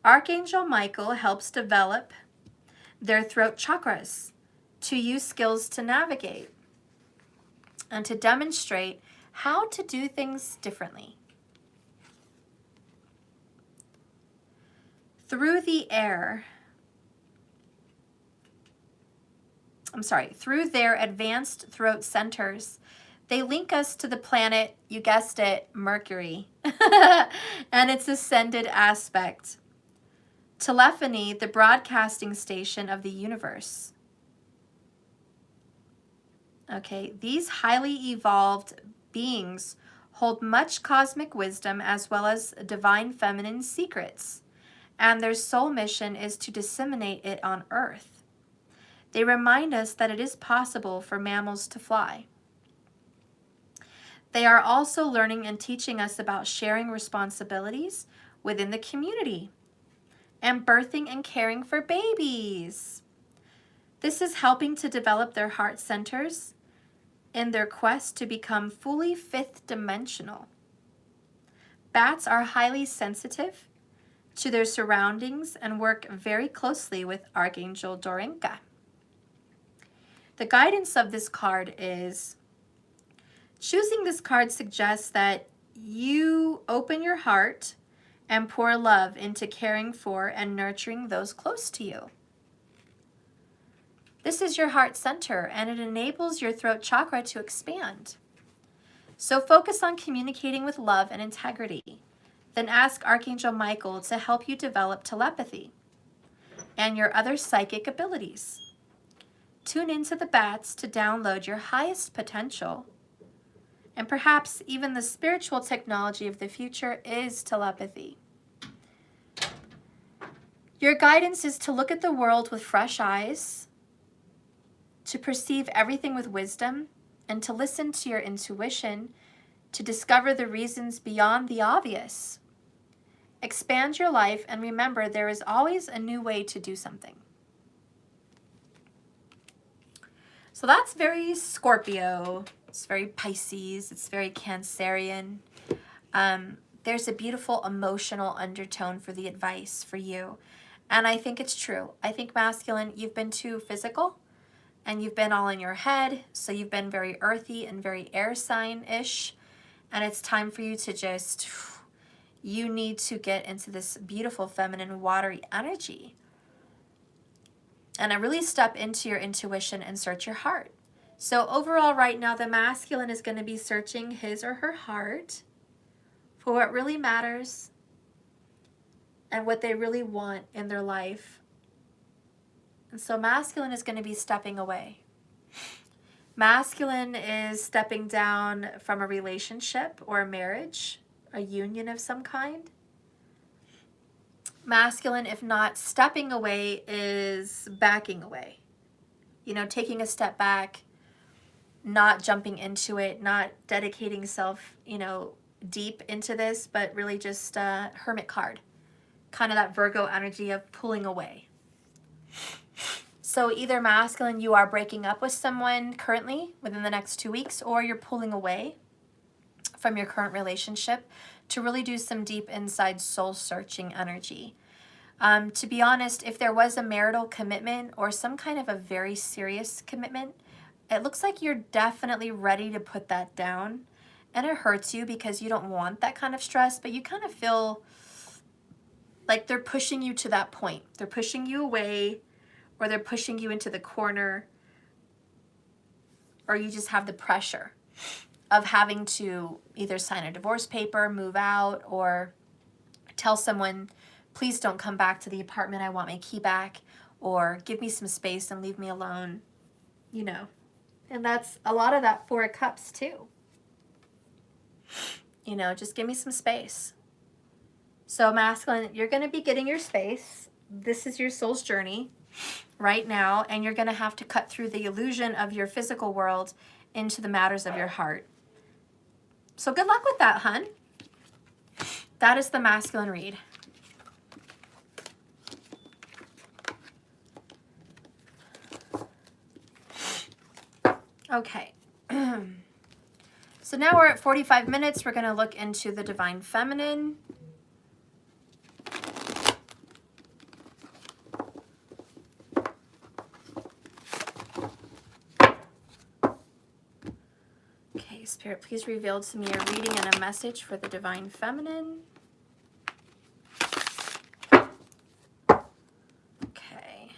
Archangel Michael helps develop their throat chakras to use skills to navigate and to demonstrate how to do things differently. Through their advanced throat centers, they link us to the planet, you guessed it, Mercury, and its ascended aspect. Telephony, the broadcasting station of the universe. Okay, these highly evolved beings hold much cosmic wisdom as well as divine feminine secrets, and their sole mission is to disseminate it on Earth. They remind us that it is possible for mammals to fly. They are also learning and teaching us about sharing responsibilities within the community and birthing and caring for babies. This is helping to develop their heart centers in their quest to become fully fifth dimensional. Bats are highly sensitive to their surroundings and work very closely with Archangel Dorinka. The guidance of this card is, choosing this card suggests that you open your heart and pour love into caring for and nurturing those close to you. This is your heart center, and it enables your throat chakra to expand. So focus on communicating with love and integrity. Then ask Archangel Michael to help you develop telepathy and your other psychic abilities. Tune into the bats to download your highest potential. And perhaps even the spiritual technology of the future is telepathy. Your guidance is to look at the world with fresh eyes, to perceive everything with wisdom, and to listen to your intuition to discover the reasons beyond the obvious. Expand your life and remember there is always a new way to do something. So that's very Scorpio. It's very Pisces. It's very Cancerian. There's a beautiful emotional undertone for the advice for you. And I think it's true. I think masculine, you've been too physical and you've been all in your head. So you've been very earthy and very air sign-ish. And it's time for you to just, you need to get into this beautiful feminine watery energy. And I really step into your intuition and search your heart. So overall right now, the masculine is going to be searching his or her heart for what really matters and what they really want in their life. And so masculine is going to be stepping away. Masculine is stepping down from a relationship or a marriage, a union of some kind. Masculine, if not stepping away, is backing away. You know, taking a step back, not jumping into it, not dedicating self, you know, deep into this, but really just a hermit card. Kind of that Virgo energy of pulling away. So either masculine, you are breaking up with someone currently within the next 2 weeks, or you're pulling away from your current relationship to really do some deep inside soul searching energy. To be honest, if there was a marital commitment or some kind of a very serious commitment, it looks like you're definitely ready to put that down. And it hurts you because you don't want that kind of stress, but you kind of feel like they're pushing you to that point. They're pushing you away, or they're pushing you into the corner, or you just have the pressure of having to either sign a divorce paper, move out, or tell someone, please don't come back to the apartment, I want my key back, or give me some space and leave me alone, you know. And that's a lot of that Four of Cups too. You know, just give me some space. So masculine, you're going to be getting your space. this is your soul's journey right now, and you're going to have to cut through the illusion of your physical world into the matters of your heart. So good luck with that, hun. That is the masculine read. Okay. So now we're at 45 minutes. We're going to look into the divine feminine. Okay, Spirit, please reveal to me a reading and a message for the divine feminine. Okay.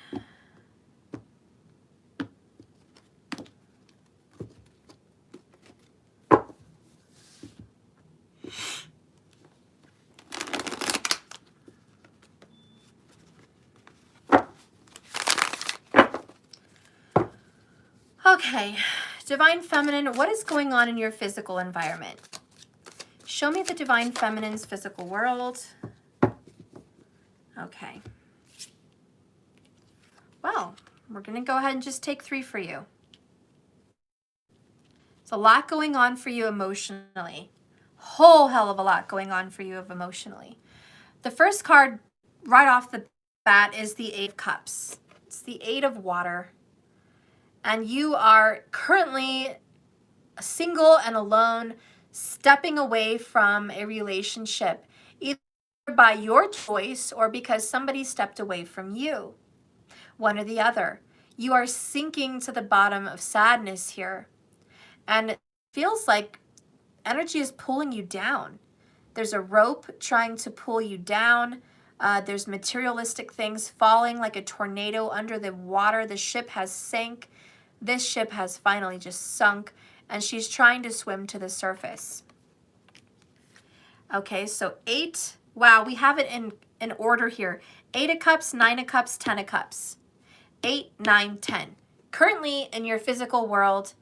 Okay, divine feminine, what is going on in your physical environment? Show me the divine feminine's physical world. Okay. Well, we're going to go ahead and just take 3 for you. There's a lot going on for you emotionally. Whole hell of a lot going on for you emotionally. The first card right off the bat is the 8 of Cups. It's the 8 of water. And you are currently single and alone, stepping away from a relationship, either by your choice or because somebody stepped away from you. One or the other. You are sinking to the bottom of sadness here. And it feels like energy is pulling you down. There's a rope trying to pull you down. There's materialistic things falling like a tornado under the water. The ship has sank. This ship has finally just sunk, and she's trying to swim to the surface. Okay, so 8. Wow, we have it in order here. 8 of Cups, 9 of Cups, 10 of Cups. 8, 9, 10. Currently, in your physical world,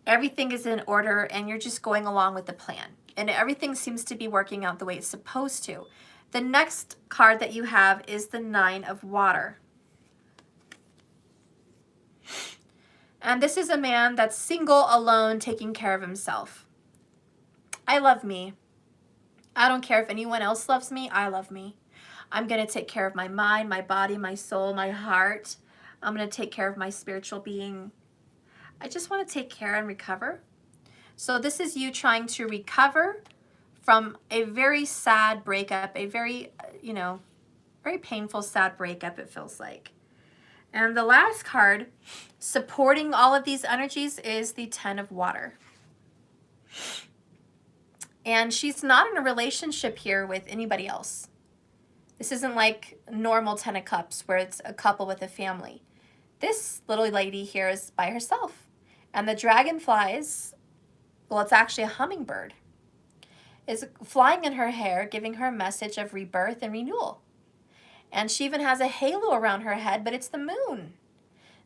everything is in order, and you're just going along with the plan. And everything seems to be working out the way it's supposed to. The next card that you have is the 9 of Water. And this is a man that's single, alone, taking care of himself. I love me. I don't care if anyone else loves me. I love me. I'm going to take care of my mind, my body, my soul, my heart. I'm going to take care of my spiritual being. I just want to take care and recover. So this is you trying to recover from a very sad breakup, a very, very painful, sad breakup, it feels like. And the last card supporting all of these energies is the 10 of Water. And she's not in a relationship here with anybody else. This isn't like normal 10 of Cups where it's a couple with a family. This little lady here is by herself. And the dragonflies, well, it's actually a hummingbird, is flying in her hair, giving her a message of rebirth and renewal. And she even has a halo around her head, but it's the moon.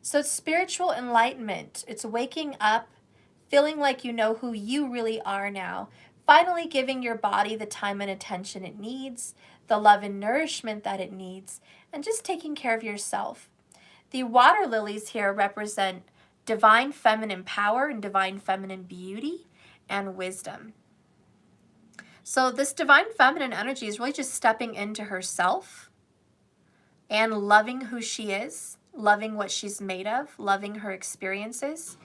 So it's spiritual enlightenment. It's waking up, feeling like you know who you really are now, finally giving your body the time and attention it needs, the love and nourishment that it needs, and just taking care of yourself. The water lilies here represent divine feminine power and divine feminine beauty and wisdom. So this divine feminine energy is really just stepping into herself and loving who she is, loving what she's made of, loving her experiences,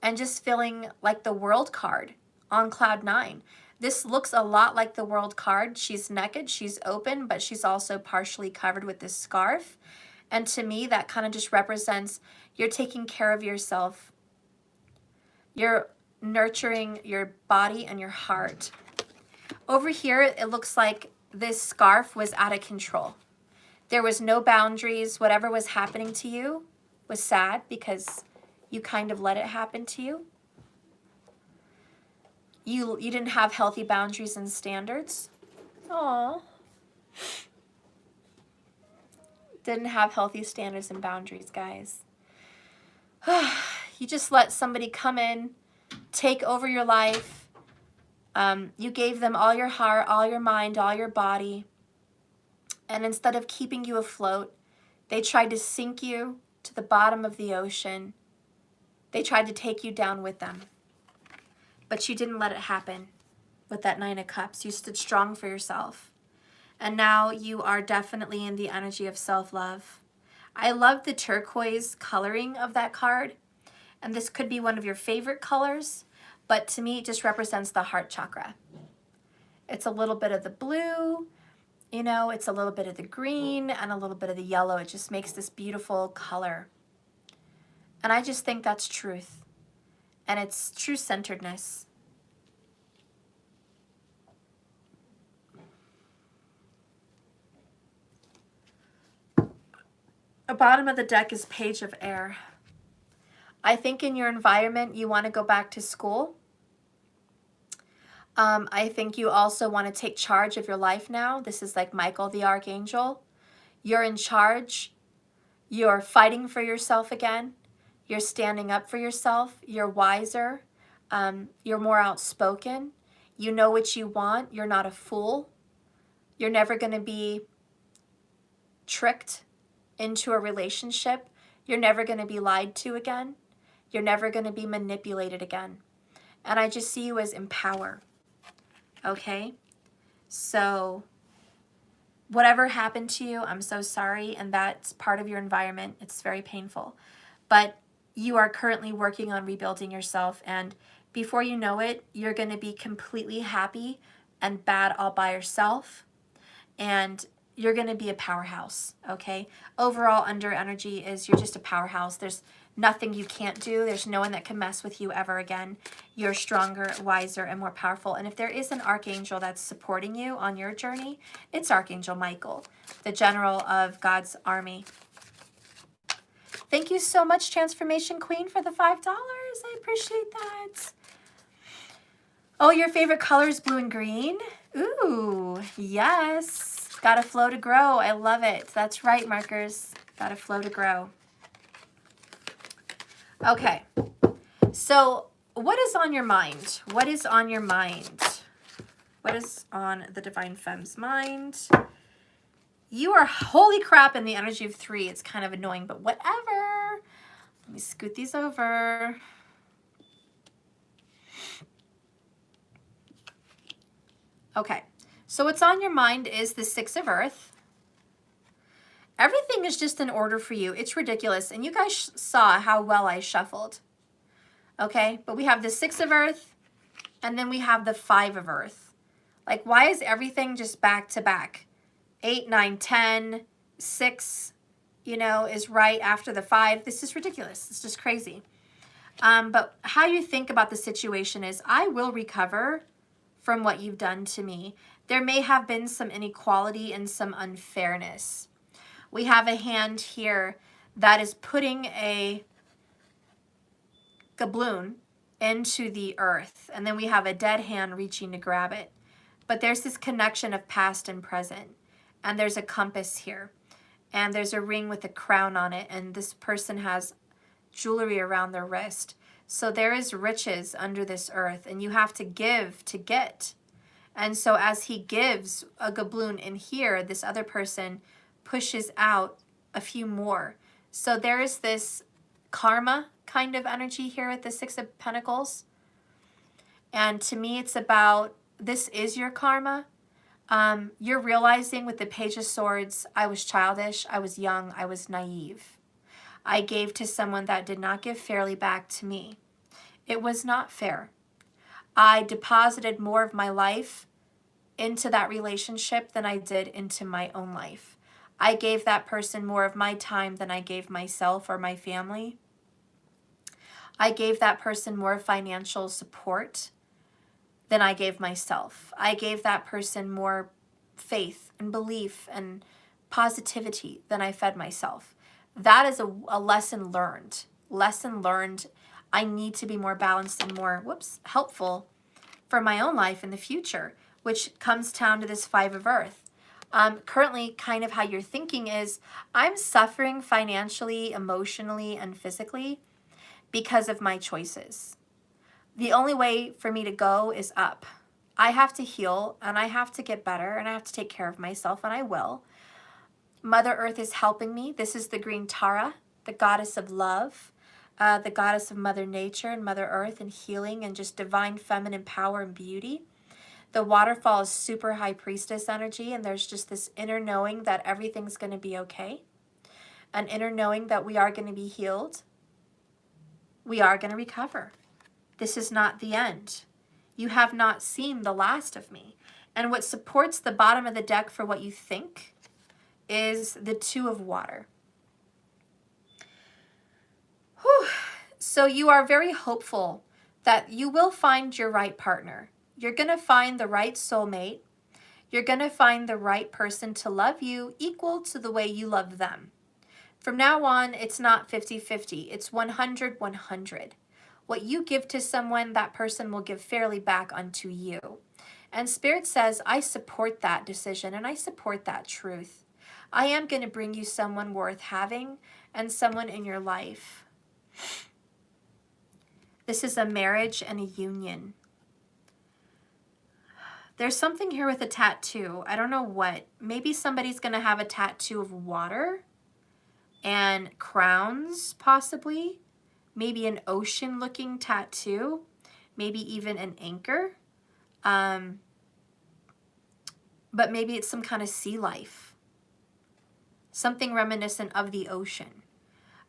and just feeling like the World card on cloud 9. This looks a lot like the World card. She's naked, she's open, but she's also partially covered with this scarf. And to me, that kind of just represents you're taking care of yourself. You're nurturing your body and your heart. Over here, it looks like this scarf was out of control. There was no boundaries. Whatever was happening to you was sad because you kind of let it happen to you. You didn't have healthy boundaries and standards. Aww. Didn't have healthy standards and boundaries, guys. You just let somebody come in, take over your life. You gave them all your heart, all your mind, all your body. And instead of keeping you afloat, they tried to sink you to the bottom of the ocean. They tried to take you down with them. But you didn't let it happen with that Nine of Cups. You stood strong for yourself. And now you are definitely in the energy of self-love. I love the turquoise coloring of that card. And this could be one of your favorite colors. But to me, it just represents the heart chakra. It's a little bit of the blue. You know, it's a little bit of the green and a little bit of the yellow. It just makes this beautiful color. And I just think that's truth. And it's true centeredness. The bottom of the deck is Page of Air. I think in your environment, you want to go back to school. I think you also want to take charge of your life now. This is like Michael the Archangel. You're in charge. You're fighting for yourself again. You're standing up for yourself. You're wiser. You're more outspoken. You know what you want. You're not a fool. You're never going to be tricked into a relationship. You're never going to be lied to again. You're never going to be manipulated again. And I just see you as empower. Okay? So whatever happened to you, I'm so sorry. And that's part of your environment. It's very painful. But you are currently working on rebuilding yourself. And before you know it, you're going to be completely happy and bad all by yourself. And you're going to be a powerhouse, okay? Overall, under energy is you're just a powerhouse. There's nothing you can't do. There's no one that can mess with you ever again. You're stronger, wiser, and more powerful. And if there is an archangel that's supporting you on your journey, it's Archangel Michael, the general of God's army. Thank you so much, Transformation Queen, for the $5. I appreciate that. Oh, your favorite color is blue and green? Ooh, yes. Gotta flow to grow. I love it. That's right, markers. Gotta flow to grow. Okay. So what is on your mind? What is on your mind? What is on the Divine Femme's mind? You are, holy crap, in the energy of 3. It's kind of annoying, but whatever. Let me scoot these over. Okay. So what's on your mind is the 6 of Earth. Everything is just in order for you. It's ridiculous. And you guys saw how well I shuffled. Okay? But we have the 6 of Earth, and then we have the 5 of Earth. Like, why is everything just back to back? 8, 9, 10, 6, you know, is right after the 5. This is ridiculous. It's just crazy. But how you think about the situation is, I will recover from what you've done to me. There may have been some inequality and some unfairness. We have a hand here that is putting a gabloon into the earth, and then we have a dead hand reaching to grab it. But there's this connection of past and present, and there's a compass here, and there's a ring with a crown on it, and this person has jewelry around their wrist. So there is riches under this earth, and you have to give to get. And so as he gives a gabloon in here, this other person pushes out a few more. So there is this karma kind of energy here with the 6 of Pentacles. And to me, it's about, this is your karma. You're realizing with the Page of Swords, I was childish, I was young, I was naive. I gave to someone that did not give fairly back to me. It was not fair. I deposited more of my life into that relationship than I did into my own life. I gave that person more of my time than I gave myself or my family. I gave that person more financial support than I gave myself. I gave that person more faith and belief and positivity than I fed myself. That is a lesson learned. Lesson learned. I need to be more balanced and more, helpful for my own life in the future, which comes down to this 5 of Earth. Currently, kind of how you're thinking is, I'm suffering financially, emotionally, and physically because of my choices. The only way for me to go is up. I have to heal, and I have to get better, and I have to take care of myself, and I will. Mother Earth is helping me. This is the green Tara, the goddess of love, the goddess of Mother Nature and Mother Earth and healing and just divine feminine power and beauty. The waterfall is super high priestess energy, and there's just this inner knowing that everything's going to be okay. An inner knowing that we are going to be healed. We are going to recover. This is not the end. You have not seen the last of me. And what supports the bottom of the deck for what you think is the Two of Water. Whew. So you are very hopeful that you will find your right partner. You're going to find the right soulmate. You're going to find the right person to love you equal to the way you love them. From now on, it's not 50-50. It's 100-100. What you give to someone, that person will give fairly back unto you. And Spirit says, I support that decision and I support that truth. I am going to bring you someone worth having and someone in your life. This is a marriage and a union. There's something here with a tattoo. I don't know what. Maybe somebody's going to have a tattoo of water and crowns, possibly. Maybe an ocean-looking tattoo. Maybe even an anchor. But maybe it's some kind of sea life. Something reminiscent of the ocean.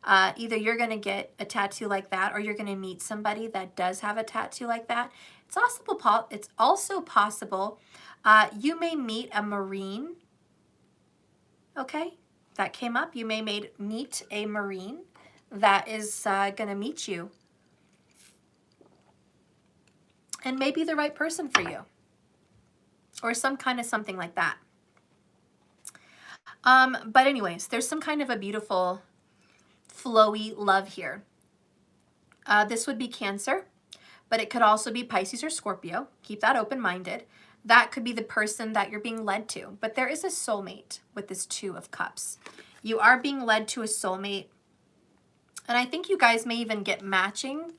Either you're going to get a tattoo like that or you're going to meet somebody that does have a tattoo like that. It's also possible you may meet a Marine. Okay, that came up. You may meet a Marine that is going to meet you. And maybe the right person for you. Or some kind of something like that. But anyways, there's some kind of a beautiful flowy love here. This would be Cancer, but it could also be Pisces or Scorpio. Keep that open-minded. That could be the person that you're being led to. But there is a soulmate with this Two of Cups. You are being led to a soulmate. And I think you guys may even get matching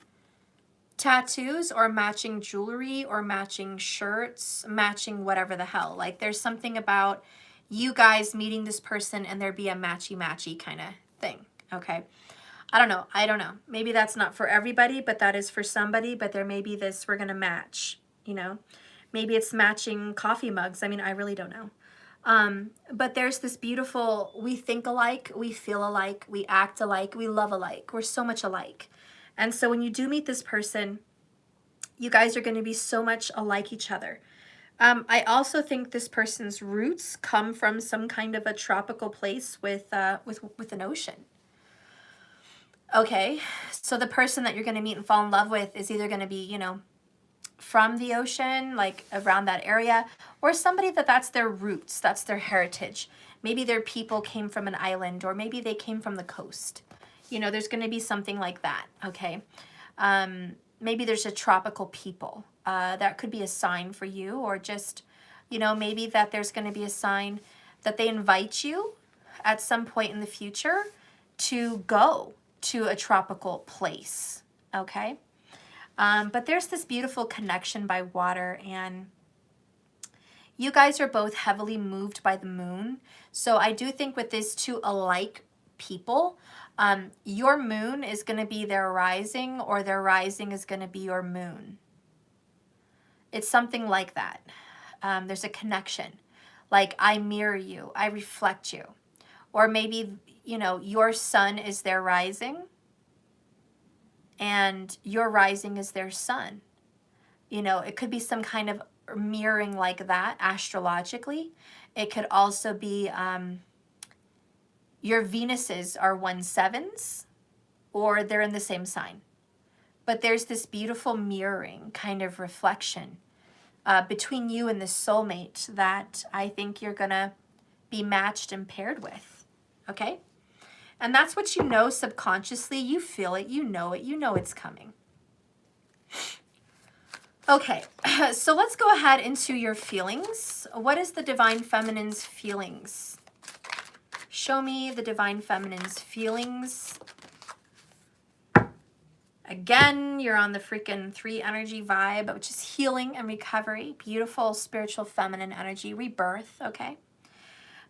tattoos or matching jewelry or matching shirts, matching whatever the hell. Like there's something about you guys meeting this person and there be a matchy-matchy kind of thing. Okay. I don't know. Maybe that's not for everybody, but that is for somebody. But there may be this, we're going to match, you know. Maybe it's matching coffee mugs. I mean, I really don't know. But there's this beautiful, we think alike, we feel alike, we act alike, we love alike. We're so much alike. And so when you do meet this person, you guys are going to be so much alike each other. I also think this person's roots come from some kind of a tropical place with an ocean. Okay, so the person that you're going to meet and fall in love with is either going to be, you know, from the ocean, like around that area, or somebody that's their roots, that's their heritage. Maybe their people came from an island, or maybe they came from the coast. You know, there's going to be something like that, okay? Maybe there's a tropical people. That could be a sign for you, or just, you know, maybe that there's going to be a sign that they invite you at some point in the future to go to a tropical place, okay? But there's this beautiful connection by water, and you guys are both heavily moved by the moon. So I do think with these two alike people, your moon is going to be their rising, or their rising is going to be your moon. It's something like that. There's a connection. Like, I mirror you, I reflect you. Or maybe, you know, your sun is their rising and your rising is their sun. You know, it could be some kind of mirroring like that astrologically. It could also be your Venuses are 1/7s, or they're in the same sign. But there's this beautiful mirroring kind of reflection between you and the soulmate that I think you're going to be matched and paired with. Okay? And that's what you know subconsciously. You feel it. You know it's coming. Okay, so let's go ahead into your feelings. What is the Divine Feminine's feelings? Show me the Divine Feminine's feelings. Again, you're on the freaking 3 energy vibe, which is healing and recovery. Beautiful spiritual feminine energy, rebirth, okay?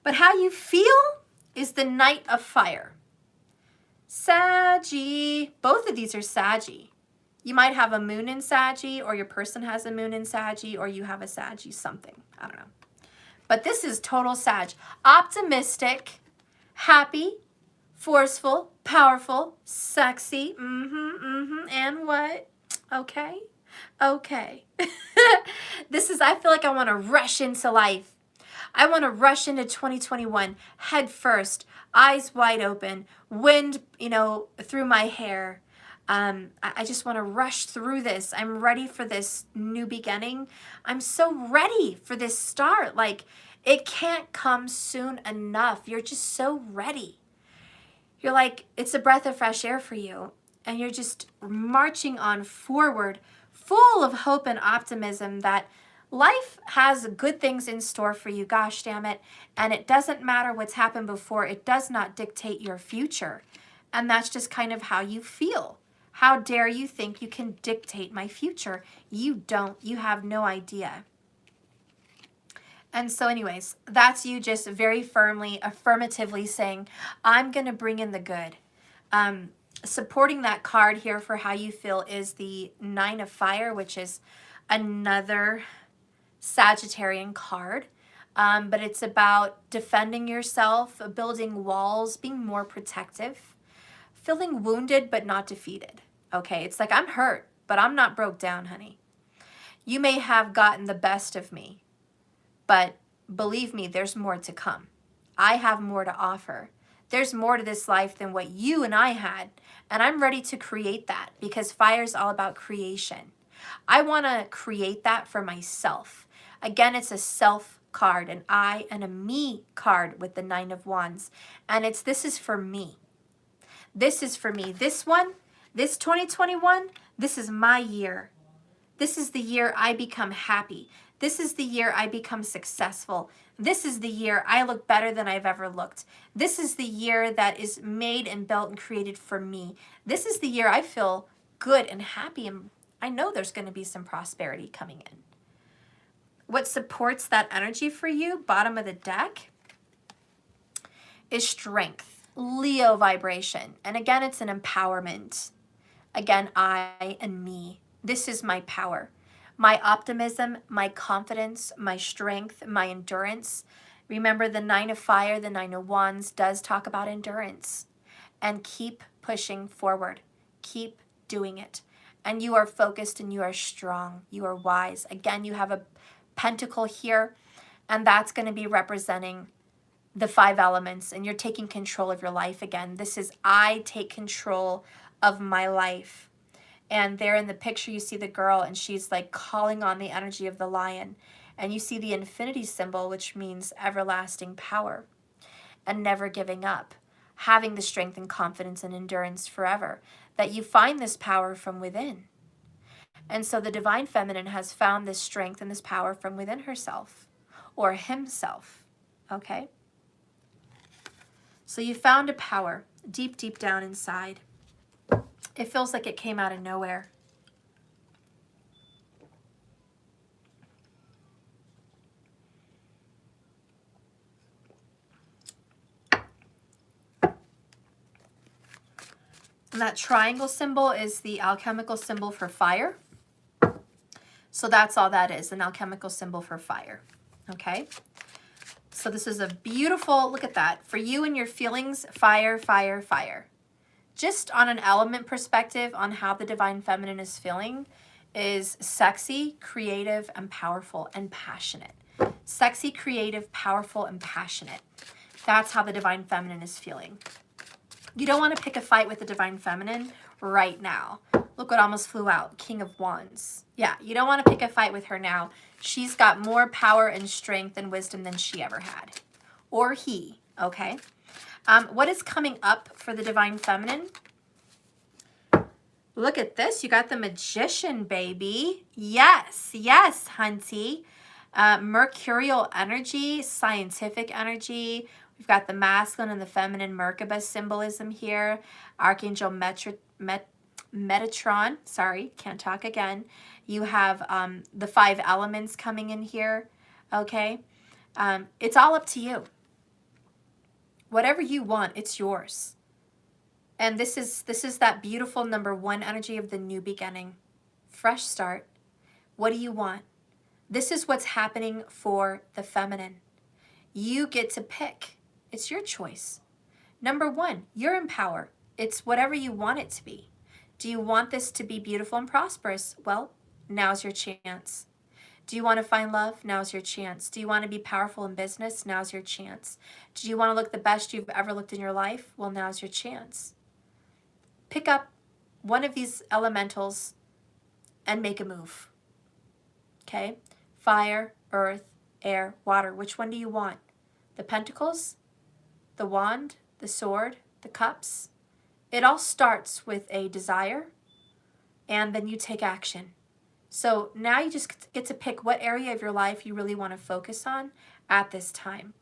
But how you feel is the Knight of Fire. Saggy. Both of these are Saggy. You might have a moon in Saggy, or your person has a moon in Saggy, or you have a Saggy something. I don't know. But this is total Sag. Optimistic, happy, forceful, powerful, sexy. And what? Okay. Okay. I feel like I want to rush into life. I want to rush into 2021 head first, eyes wide open, wind, through my hair. I just want to rush through this. I'm ready for this new beginning. I'm so ready for this start. Like, it can't come soon enough. You're just so ready. You're like, it's a breath of fresh air for you. And you're just marching on forward, full of hope and optimism that life has good things in store for you, gosh damn it. And it doesn't matter what's happened before. It does not dictate your future. And that's just kind of how you feel. How dare you think you can dictate my future? You don't. You have no idea. And so anyways, that's you just very firmly, affirmatively saying, I'm going to bring in the good. Supporting that card here for how you feel is the Nine of Fire, which is another Sagittarian card. But it's about defending yourself, building walls, being more protective, feeling wounded but not defeated. Okay, it's like, I'm hurt, but I'm not broke down, honey. You may have gotten the best of me, but believe me, there's more to come. I have more to offer. There's more to this life than what you and I had, and I'm ready to create that because fire is all about creation. I want to create that for myself. Again, it's a self card, an I and a me card with the Nine of Wands, and this is for me. This is for me. This one, this 2021, this is my year. This is the year I become happy. This is the year I become successful. This is the year I look better than I've ever looked. This is the year that is made and built and created for me. This is the year I feel good and happy, and I know there's going to be some prosperity coming in. What supports that energy for you, bottom of the deck, is strength, Leo vibration. And again, it's an empowerment. Again, I and me. This is my power. My optimism, my confidence, my strength, my endurance. Remember, the Nine of Fire, the Nine of Wands does talk about endurance. And keep pushing forward. Keep doing it. And you are focused and you are strong. You are wise. Again, you have a pentacle here, and that's going to be representing the 5 elements, and you're taking control of your life again. This is, I take control of my life. And there in the picture, you see the girl, and she's like calling on the energy of the lion. And you see the infinity symbol, which means everlasting power and never giving up, having the strength and confidence and endurance forever, that you find this power from within. And so the divine feminine has found this strength and this power from within herself or himself. Okay? So you found a power deep, deep down inside. It feels like it came out of nowhere. And that triangle symbol is the alchemical symbol for fire. So that's all that is, an alchemical symbol for fire. Okay? So this is a beautiful, look at that. For you and your feelings, fire, fire, fire. Just on an element perspective on how the divine feminine is feeling is sexy, creative, and powerful and passionate. Sexy, creative, powerful, and passionate. That's how the divine feminine is feeling. You don't want to pick a fight with the divine feminine right now. Look what almost flew out, King of Wands. Yeah, you don't want to pick a fight with her now. She's got more power and strength and wisdom than she ever had. Or he, okay? What is coming up for the divine feminine? Look at this. You got the Magician, baby. Yes, yes, hunty. Mercurial energy, scientific energy. We've got the masculine and the feminine Merkaba symbolism here. Archangel Metatron. Sorry, can't talk again. You have the 5 elements coming in here. Okay? It's all up to you. Whatever you want, it's yours. And this is that beautiful number 1 energy of the new beginning. Fresh start. What do you want? This is what's happening for the feminine. You get to pick. It's your choice. Number 1, you're in power. It's whatever you want it to be. Do you want this to be beautiful and prosperous? Well, now's your chance. Do you want to find love? Now's your chance. Do you want to be powerful in business? Now's your chance. Do you want to look the best you've ever looked in your life? Well, now's your chance. Pick up one of these elementals and make a move. Okay? Fire, earth, air, water. Which one do you want? The pentacles? The wand? The sword? The cups? It all starts with a desire, and then you take action. So now you just get to pick what area of your life you really want to focus on at this time.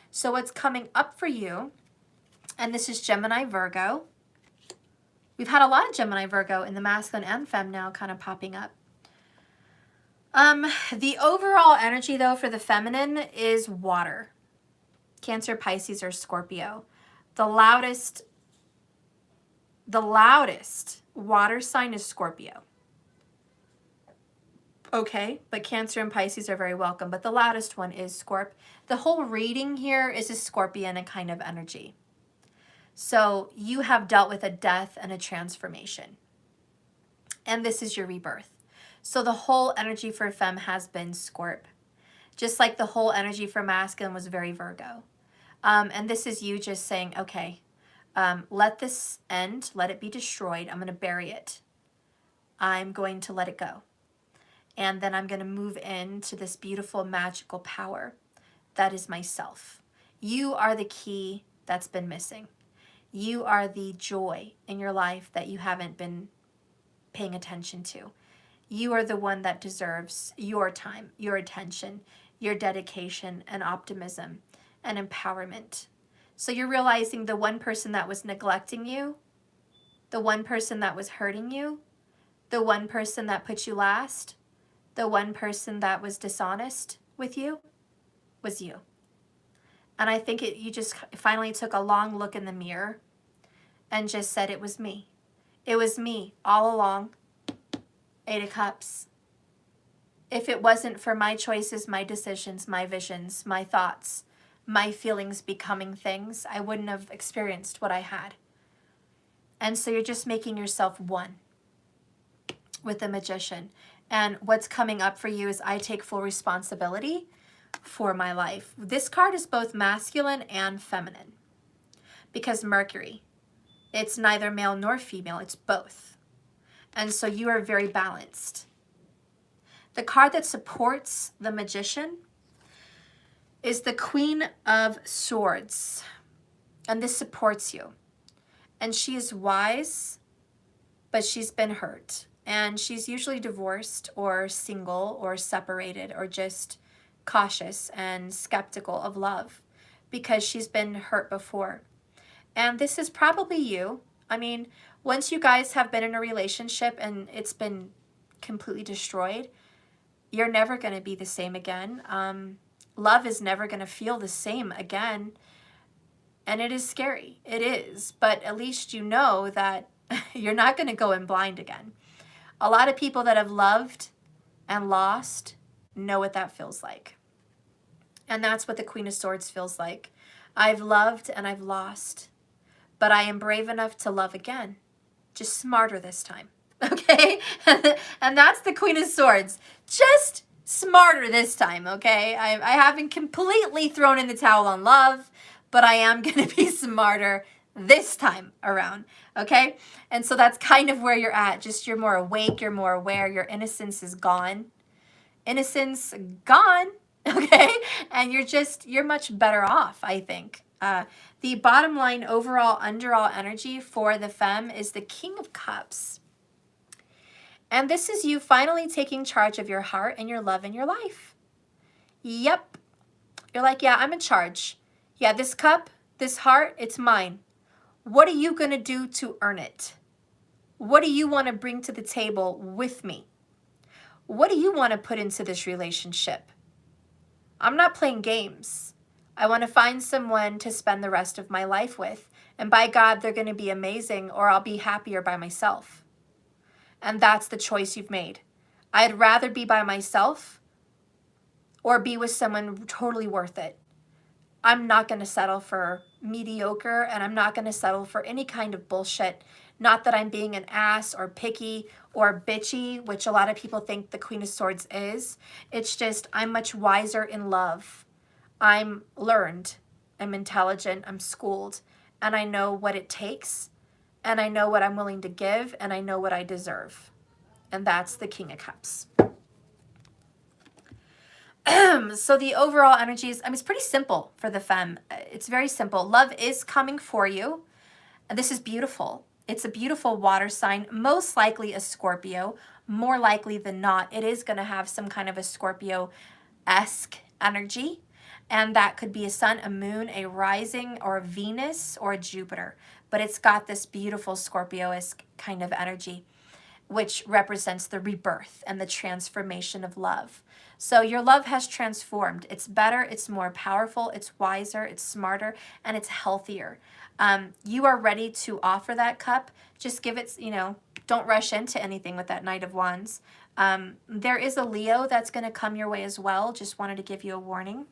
So what's coming up for you, and this is Gemini, Virgo. We've had a lot of Gemini, Virgo in the masculine and femme now kind of popping up. The overall energy, though, for the feminine is water. Cancer, Pisces, or Scorpio. The loudest water sign is Scorpio. Okay, but Cancer and Pisces are very welcome, but the loudest one is Scorp. The whole reading here is a Scorpion and kind of energy. So you have dealt with a death and a transformation. And this is your rebirth. So the whole energy for femme has been Scorp. Just like the whole energy for masculine was very Virgo. And this is you just saying, okay, let this end, let it be destroyed. I'm going to bury it. I'm going to let it go. And then I'm going to move into this beautiful magical power that is myself. You are the key that's been missing. You are the joy in your life that you haven't been paying attention to. You are the one that deserves your time, your attention, your dedication and optimism and empowerment. So you're realizing the one person that was neglecting you, the one person that was hurting you, the one person that put you last, the one person that was dishonest with you was you. And I think you just finally took a long look in the mirror and just said, it was me. It was me all along. 8 of Cups. If it wasn't for my choices, my decisions, my visions, my thoughts, my feelings becoming things, I wouldn't have experienced what I had. And so you're just making yourself one with the Magician. And what's coming up for you is I take full responsibility for my life. This card is both masculine and feminine because Mercury, it's neither male nor female, it's both. And so you are very balanced. The card that supports the Magician is the Queen of Swords. And this supports you. And she is wise, but she's been hurt. And she's usually divorced or single or separated or just cautious and skeptical of love because she's been hurt before. And this is probably you. I mean, once you guys have been in a relationship and it's been completely destroyed, you're never going to be the same again. Love is never going to feel the same again. And it is scary. It is. But at least you know that you're not going to go in blind again. A lot of people that have loved and lost know what that feels like. And that's what the Queen of Swords feels like. I've loved and I've lost, but I am brave enough to love again. Just smarter this time, okay? And that's the Queen of Swords. Just smarter this time, okay? I haven't completely thrown in the towel on love, but I am going to be smarter this time around, okay? And so that's kind of where you're at. Just you're more awake, you're more aware, your innocence is gone. Innocence gone, okay? And you're much better off, I think. The bottom line overall underall energy for the femme is the King of Cups. And this is you finally taking charge of your heart and your love in your life. Yep. You're like, yeah, I'm in charge. Yeah, this cup, this heart, it's mine. What are you going to do to earn it? What do you want to bring to the table with me? What do you want to put into this relationship? I'm not playing games. I want to find someone to spend the rest of my life with. And by God, they're going to be amazing, or I'll be happier by myself. And that's the choice you've made. I'd rather be by myself or be with someone totally worth it. I'm not going to settle for mediocre, and I'm not going to settle for any kind of bullshit. Not that I'm being an ass or picky or bitchy, which a lot of people think the Queen of Swords is. It's just I'm much wiser in love. I'm learned, I'm intelligent, I'm schooled, and I know what it takes, and I know what I'm willing to give, and I know what I deserve. And that's the King of Cups. So the overall energy is, it's pretty simple for the femme. It's very simple. Love is coming for you. This is beautiful. It's a beautiful water sign, most likely a Scorpio. More likely than not, it is going to have some kind of a Scorpio-esque energy. And that could be a sun, a moon, a rising, or a Venus, or a Jupiter. But it's got this beautiful Scorpio-esque kind of energy, which represents the rebirth and the transformation of love. So your love has transformed. It's better, it's more powerful, it's wiser, it's smarter, and it's healthier. You are ready to offer that cup. Just give it, don't rush into anything with that Knight of Wands. There is a Leo that's going to come your way as well. Just wanted to give you a warning.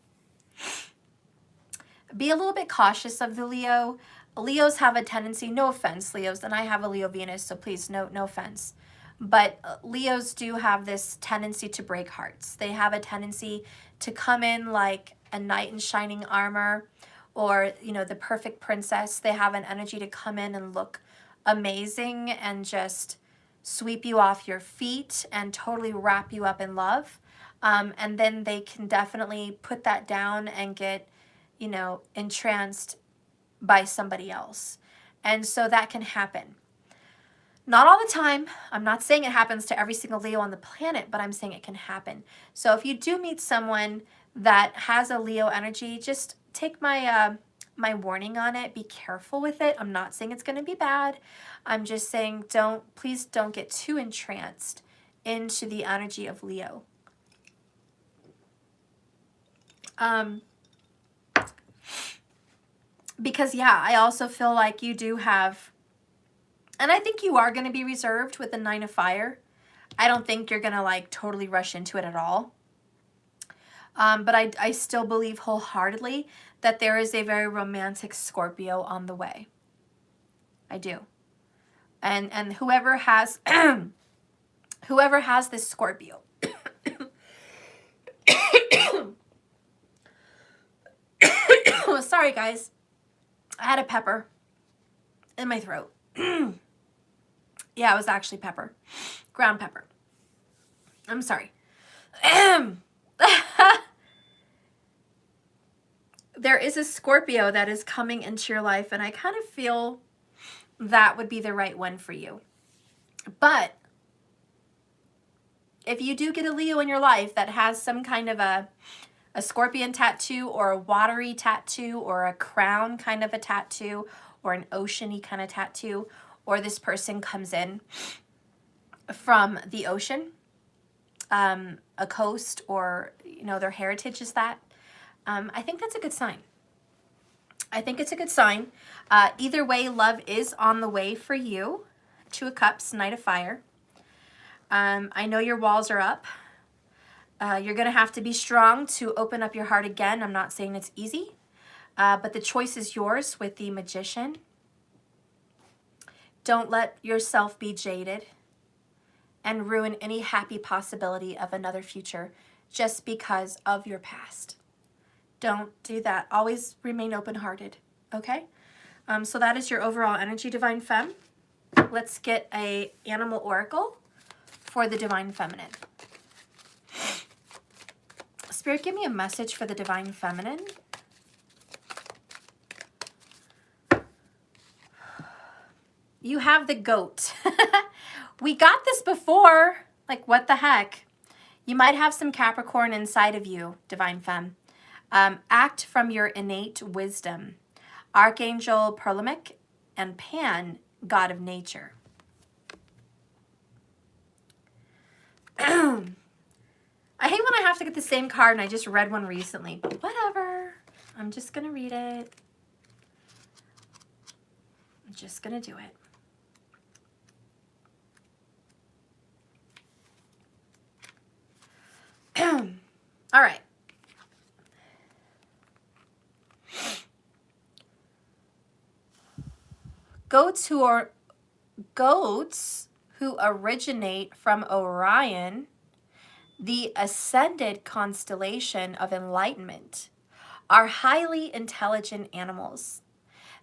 Be a little bit cautious of the Leo. Leos have a tendency, no offense, Leos, and I have a Leo Venus, so please, no offense. But Leos do have this tendency to break hearts. They have a tendency to come in like a knight in shining armor, or, the perfect princess. They have an energy to come in and look amazing and just sweep you off your feet and totally wrap you up in love. And then they can definitely put that down and get, entranced by somebody else. And so that can happen. Not all the time. I'm not saying it happens to every single Leo on the planet, but I'm saying it can happen. So if you do meet someone that has a Leo energy, just take my my warning on it. Be careful with it. I'm not saying it's going to be bad. I'm just saying please don't get too entranced into the energy of Leo. Because I also feel like you do have, and I think you are going to be reserved with the Nine of Fire. I don't think you're going to like totally rush into it at all. But I still believe wholeheartedly that there is a very romantic Scorpio on the way. I do. And whoever has this Scorpio. Sorry guys. I had a pepper in my throat. Yeah, it was actually pepper. Ground pepper. I'm sorry. There is a Scorpio that is coming into your life, and I kind of feel that would be the right one for you. But if you do get a Leo in your life that has some kind of a scorpion tattoo, or a watery tattoo, or a crown kind of a tattoo, or an ocean-y kind of tattoo, or this person comes in from the ocean, a coast, or their heritage is that, I think that's a good sign. I think it's a good sign. Either way, love is on the way for you. Two of Cups, Knight of Fire. I know your walls are up. You're going to have to be strong to open up your heart again. I'm not saying it's easy, but the choice is yours with the Magician. Don't let yourself be jaded and ruin any happy possibility of another future just because of your past. Don't do that. Always remain open-hearted, okay? So that is your overall energy, Divine Femme. Let's get an animal oracle for the Divine Feminine. Spirit, give me a message for the Divine Feminine. You have the goat. We got this before. Like, what the heck? You might have some Capricorn inside of you, Divine Femme. Act from your innate wisdom. Archangel Perlamic and Pan, God of Nature. I hate when I have to get the same card, and I just read one recently, but whatever. I'm just going to read it. I'm just going to do it. All right. Goats who originate from Orion, the ascended constellation of enlightenment, are highly intelligent animals.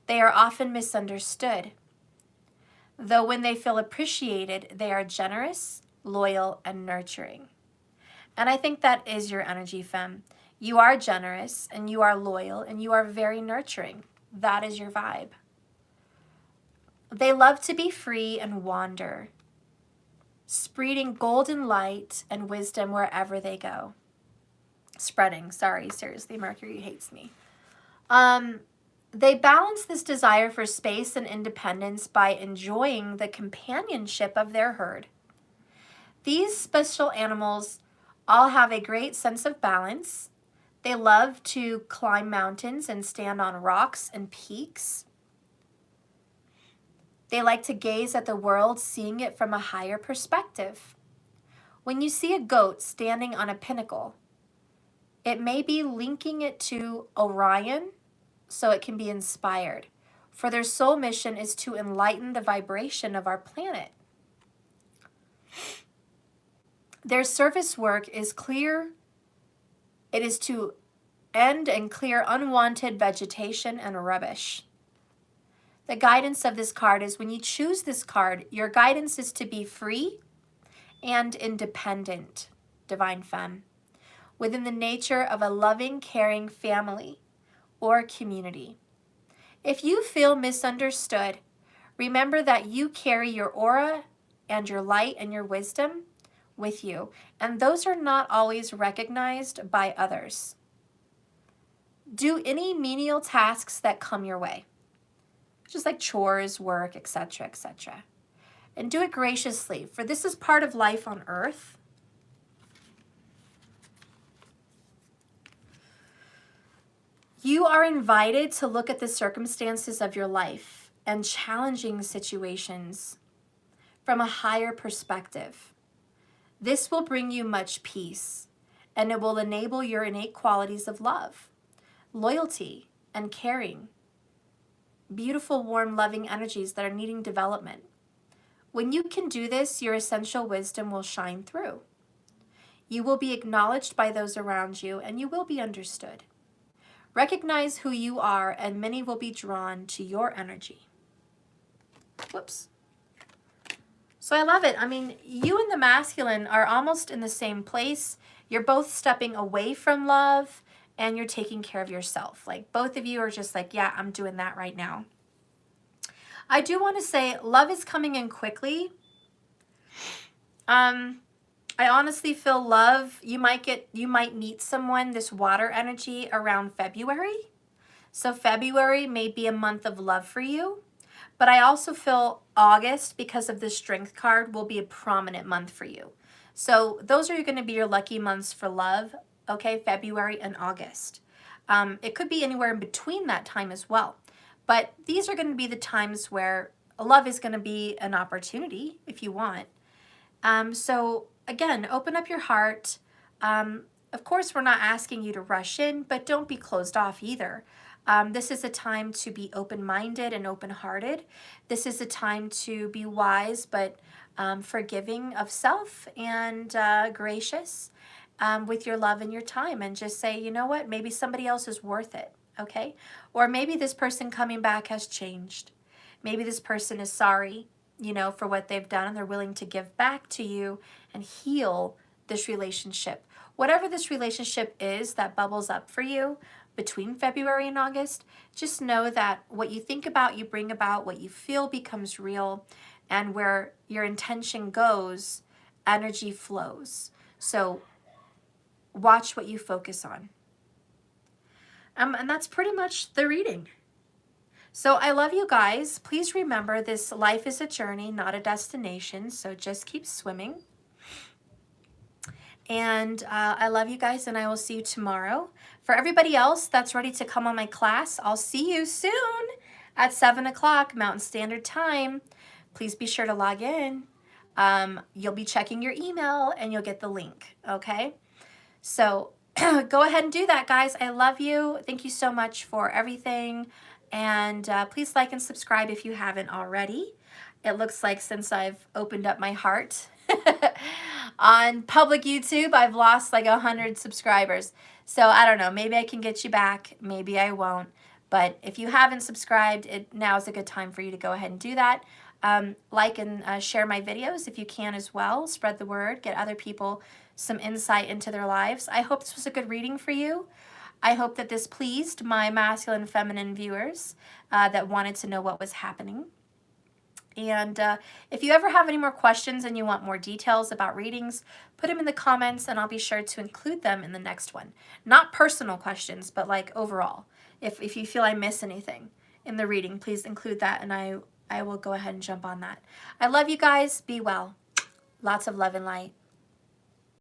They are often misunderstood, though when they feel appreciated, they are generous, loyal, and nurturing. And I think that is your energy, Femme. You are generous, and you are loyal, and you are very nurturing. That is your vibe. They love to be free and wander, spreading golden light and wisdom wherever they go. Spreading, sorry, seriously, Mercury hates me. They balance this desire for space and independence by enjoying the companionship of their herd. These special animals all have a great sense of balance. They love to climb mountains and stand on rocks and peaks. They like to gaze at the world, seeing it from a higher perspective. When you see a goat standing on a pinnacle, it may be linking it to Orion so it can be inspired, for their sole mission is to enlighten the vibration of our planet. Their service work is clear. It is to end and clear unwanted vegetation and rubbish. The guidance of this card is when you choose this card, your guidance is to be free and independent, Divine Femme, within the nature of a loving, caring family or community. If you feel misunderstood, remember that you carry your aura and your light and your wisdom with you, and those are not always recognized by others. Do any menial tasks that come your way, just like chores, work, etc., etc. And do it graciously, for this is part of life on earth. You are invited to look at the circumstances of your life and challenging situations from a higher perspective. This will bring you much peace, and it will enable your innate qualities of love, loyalty, and caring. Beautiful, warm, loving energies that are needing development. When you can do this, your essential wisdom will shine through. You will be acknowledged by those around you, and you will be understood. Recognize who you are, and many will be drawn to your energy. Whoops. So I love it. I mean, you and the masculine are almost in the same place. You're both stepping away from love, and you're taking care of yourself. Like, both of you are just like, yeah, I'm doing that right now. I do want to say love is coming in quickly. I honestly feel love, you might meet someone, this water energy, around February. So February may be a month of love for you. But I also feel August, because of the strength card, will be a prominent month for you. So those are going to be your lucky months for love, okay, February and August. It could be anywhere in between that time as well. But these are going to be the times where love is going to be an opportunity if you want. So again, open up your heart. Of course, we're not asking you to rush in, but don't be closed off either. This is a time to be open-minded and open-hearted. This is a time to be wise, but forgiving of self and gracious with your love and your time, and just say, you know what, maybe somebody else is worth it, okay? Or maybe this person coming back has changed. Maybe this person is sorry, you know, for what they've done, and they're willing to give back to you and heal this relationship. Whatever this relationship is that bubbles up for you between February and August, just know that what you think about, you bring about, what you feel becomes real, and where your intention goes, energy flows. So watch what you focus on. And that's pretty much the reading. So I love you guys. Please remember, this life is a journey, not a destination. So just keep swimming. And I love you guys, and I will see you tomorrow. For everybody else that's ready to come on my class, I'll see you soon at 7 o'clock Mountain Standard Time. Please be sure to log in. You'll be checking your email, and you'll get the link, okay? So go ahead and do that, guys. I love you. Thank you so much for everything. And please like and subscribe if you haven't already. It looks like since I've opened up my heart on public YouTube, I've lost like 100 subscribers. So I don't know. Maybe I can get you back. Maybe I won't. But if you haven't subscribed, now is a good time for you to go ahead and do that. Like and share my videos if you can as well. Spread the word. Get other people some insight into their lives. I hope this was a good reading for you. I hope that this pleased my masculine and feminine viewers that wanted to know what was happening. And if you ever have any more questions and you want more details about readings, put them in the comments and I'll be sure to include them in the next one. Not personal questions, but like overall. If you feel I miss anything in the reading, please include that and I will go ahead and jump on that. I love you guys. Be well. Lots of love and light.